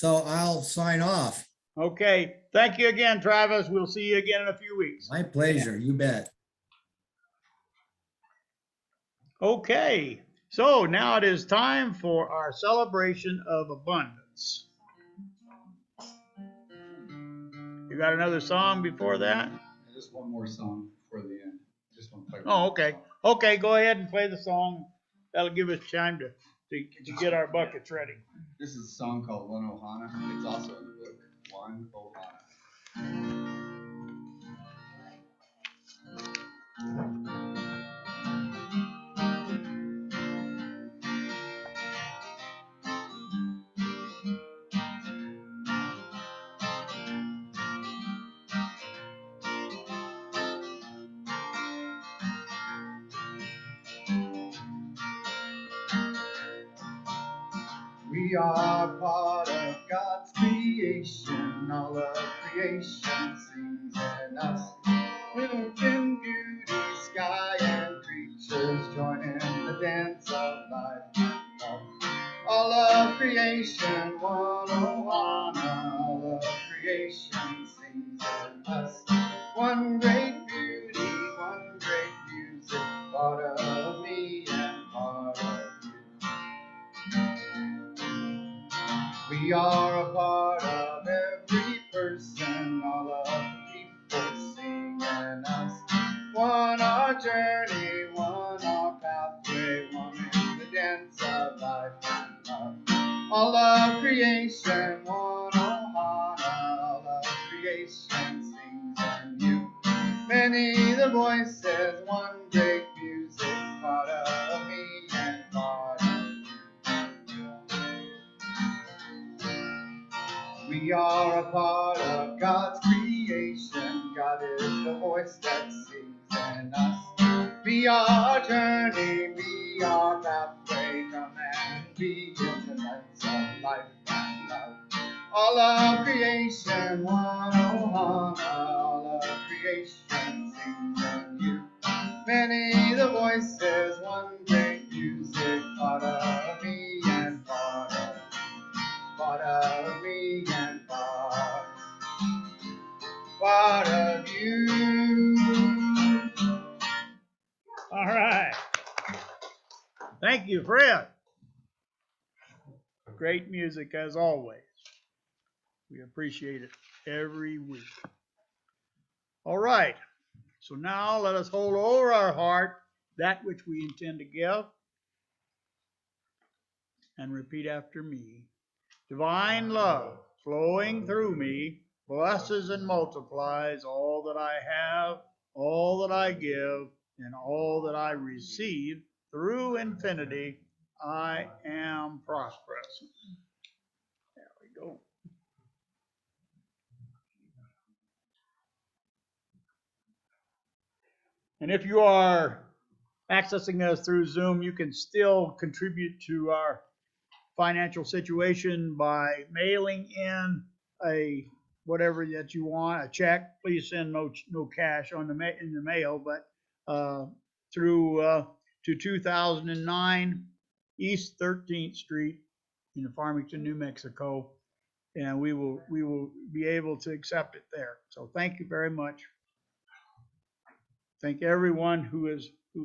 I'll sign off. Okay. Thank you again, Travis. We'll see you again in a few weeks. My pleasure, you bet. Okay. So now it is time for our celebration of abundance. You got another song before that? Just one more song before the end. Just one quick. Oh, okay. Okay, go ahead and play the song. That'll give us time to get our buckets ready. This is a song called One Ohana. It's also in the book, One Ohana. We are part of God's creation. All of creation sings in us. In beauty, sky and creatures join in the dance of life. All of creation, one Ohana. All of creation sings in us. One great beauty, one great music, part of me and part of you. We are a part of every person, all of the people singing us. One our journey, one our pathway, one in the dance of life and love. All of creation, one Ohana, all of creation sings in you. Many the voices, one great music, part of me and part of you. We are a part of God's creation. God is the voice that sings in us. Be our journey, be our pathway, come and be in the lights of life and love. All of creation, one Ohana, all of creation sings in you. Many the voices, one great music, part of me and part of me and part of you. All right. Thank you, Fred. Great music as always. We appreciate it every week. All right. So now let us hold over our heart that which we intend to give and repeat after me. Divine love flowing through me blesses and multiplies all that I have, all that I give, and all that I receive. Through infinity, I am prosperous. There we go. And if you are accessing us through Zoom, you can still contribute to our financial situation by mailing in a whatever that you want, a check. Please send no cash on in the mail, but through to 2009 East 13th Street in Farmington, New Mexico, and we will be able to accept it there. So thank you very much. Thank everyone who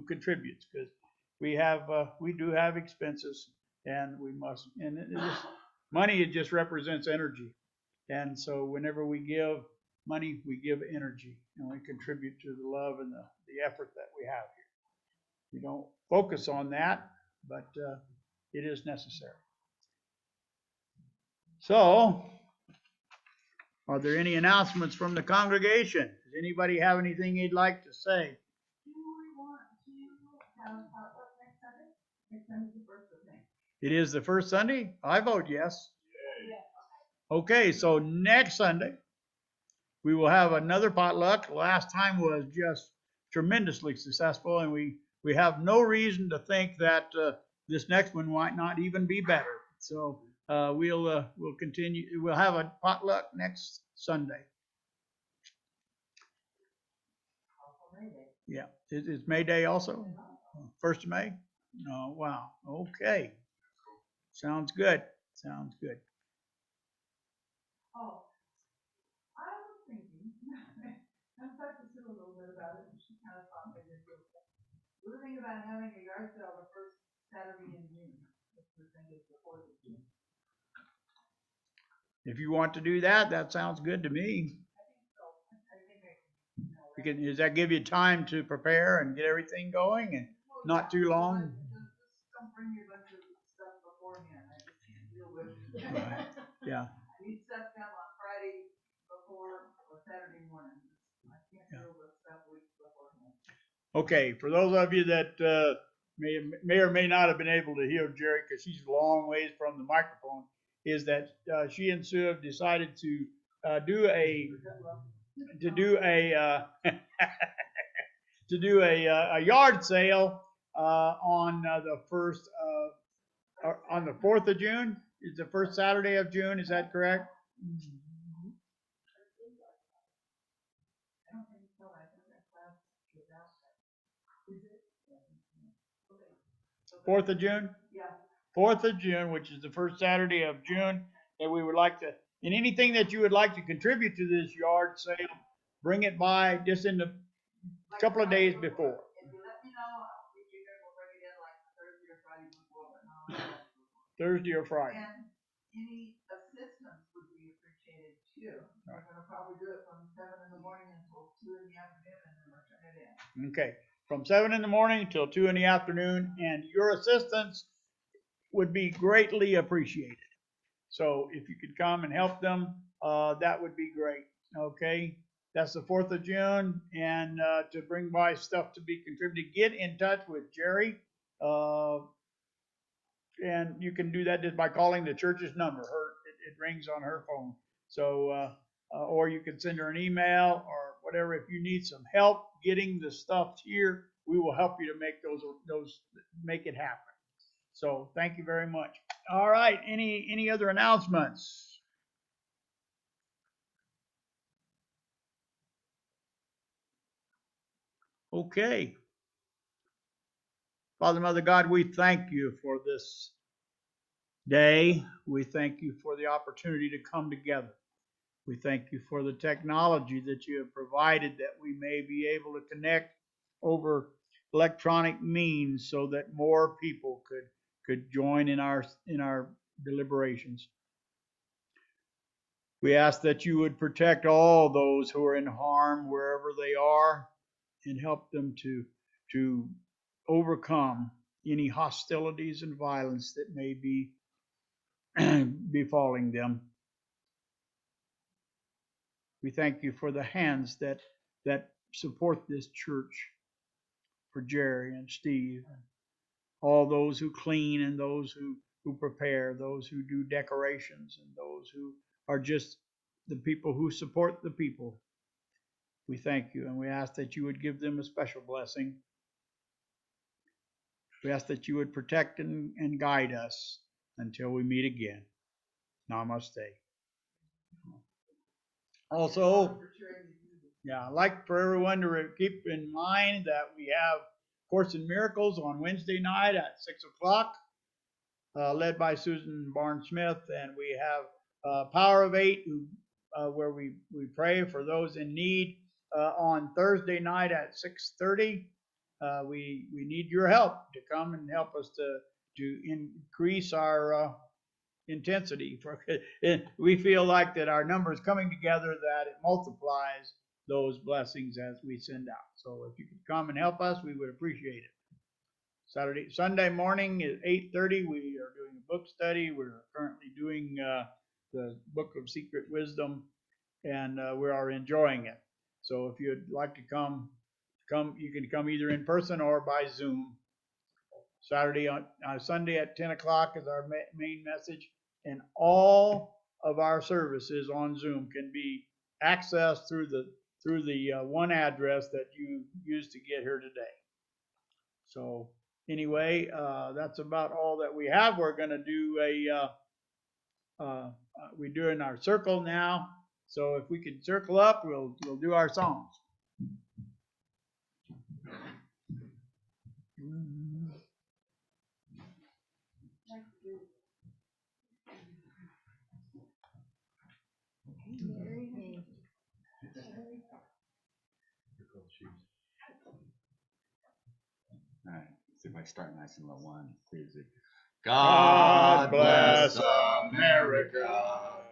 contributes, because we do have expenses, and we must, and money, it just represents energy. And so whenever we give money, we give energy, and we contribute to the love and the effort that we have here. We don't focus on that, but it is necessary. So, are there any announcements from the congregation? Does anybody have anything you'd like to say? Do we want to have potluck next Sunday? Next Sunday's the first of May. It is the first Sunday? I vote yes. Okay, so next Sunday, we will have another potluck. Last time was just tremendously successful, and we have no reason to think that this next one might not even be better. So we'll continue. We'll have a potluck next Sunday. Yeah, it's May Day also? 1st of May? Oh, wow. Okay. Sounds good. Sounds good. Oh, I was thinking, I talked to Sue a little bit about it, and she kind of thought maybe we were thinking about having a yard sale the first Saturday in June, which we think is the 4th of June. If you want to do that, that sounds good to me. I think so. I think Does that give you time to prepare and get everything going and not too long? Just don't bring me a bunch of stuff beforehand. I just can't deal with it. Right. Yeah. I need stuff done on Friday before or Saturday morning. I can't deal with stuff weeks beforehand. Okay, for those of you that may or may not have been able to hear Jerry, because she's a long ways from the microphone, is that she and Sue have decided to do a yard sale on the 4th of June. is the first Saturday of June, is that correct? Fourth of June? Yeah. 4th of June, which is the first Saturday of June, and we would like to, and anything that you would like to contribute to this yard sale, bring it by just in the couple of days before. If you let me know, we will bring it in like Thursday or Friday before, but not. Thursday or Friday. And any assistance would be appreciated too. We're gonna probably do it from 7 in the morning until 2 in the afternoon and then return it in. Okay, from 7 in the morning till 2 in the afternoon, and your assistance would be greatly appreciated. So if you could come and help them, that would be great, okay? That's the 4th of June, and to bring by stuff to be contributed, get in touch with Jerry. And you can do that just by calling the church's number. It rings on her phone. So, or you can send her an email or whatever. If you need some help getting the stuff here, we will help you to make make it happen. So thank you very much. All right. Any other announcements? Okay. Father, Mother God, we thank you for this day. We thank you for the opportunity to come together. We thank you for the technology that you have provided that we may be able to connect over electronic means so that more people could join in our deliberations. We ask that you would protect all those who are in harm wherever they are and help them to overcome any hostilities and violence that may be befalling them. We thank you for the hands that support this church, for Jerry and Steve, and all those who clean and those who prepare, those who do decorations, and those who are just the people who support the people. We thank you, and we ask that you would give them a special blessing. We ask that you would protect and guide us until we meet again. Namaste. Also, yeah, I'd like for everyone to keep in mind that we have Course in Miracles on Wednesday night at 6 o'clock, led by Susan Barnes-Smith, and we have Power of 8, where we pray for those in need on Thursday night at 6:30. We need your help to come and help us to increase our intensity. We feel like that our numbers coming together, that it multiplies those blessings as we send out. So if you could come and help us, we would appreciate it. Sunday morning at 8:30, we are doing a book study. We're currently doing the Book of Secret Wisdom, and we are enjoying it. So if you'd like to come, you can come either in person or by Zoom. Sunday at 10 o'clock is our main message, and all of our services on Zoom can be accessed through the one address that you used to get here today. So anyway, that's about all that we have. We're going to do we're doing our circle now. So if we could circle up, we'll do our songs. All right, see if I start nice and low. 1, 2, 3. God bless America,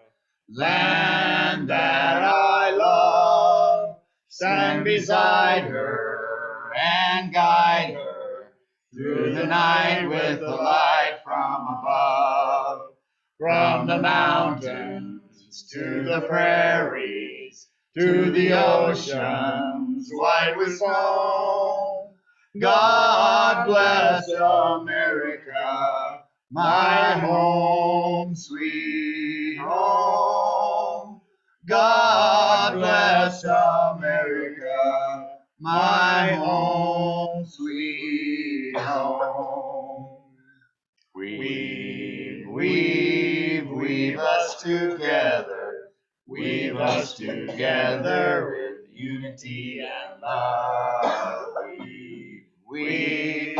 land that I love. Stand beside her and guide her through the night with the light from above. From the mountains to the prairies, to the oceans white with snow. God bless America, my home, sweet home. God bless America, my home, sweet home. Weave, weave. weave us together, weave us together with unity and love. Weave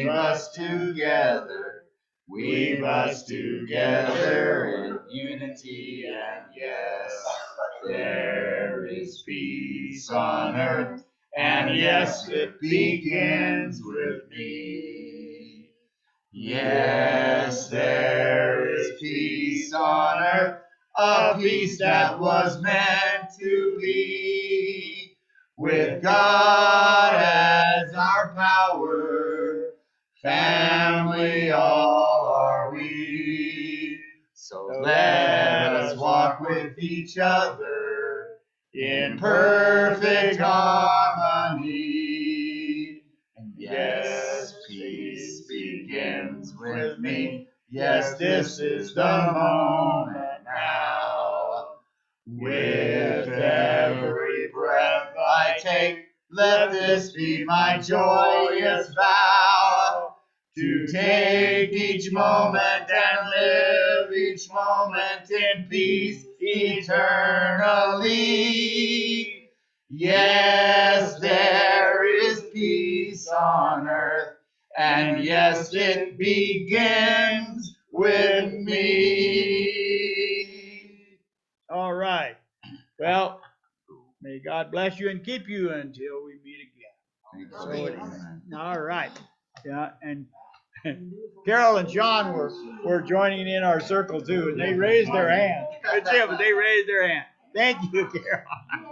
us together, weave us together in unity, and yes, there is peace on earth, and yes, it begins with me. Yes, there is peace on earth, a peace that was meant to be. With God as our power, family all are we. So let us walk with each other in perfect harmony. And yes, peace begins with me. Yes, this is the moment now. With every breath I take, let this be my joyous vow. To take each moment and live each moment in peace eternally. Yes, there is peace on earth, and yes, it begins with me. All right. Well, may God bless you and keep you until we meet again. All right. Yeah, and Carol and Sean were joining in our circle too, and they raised their hand. Jim, they raised their hand. Thank you, Carol.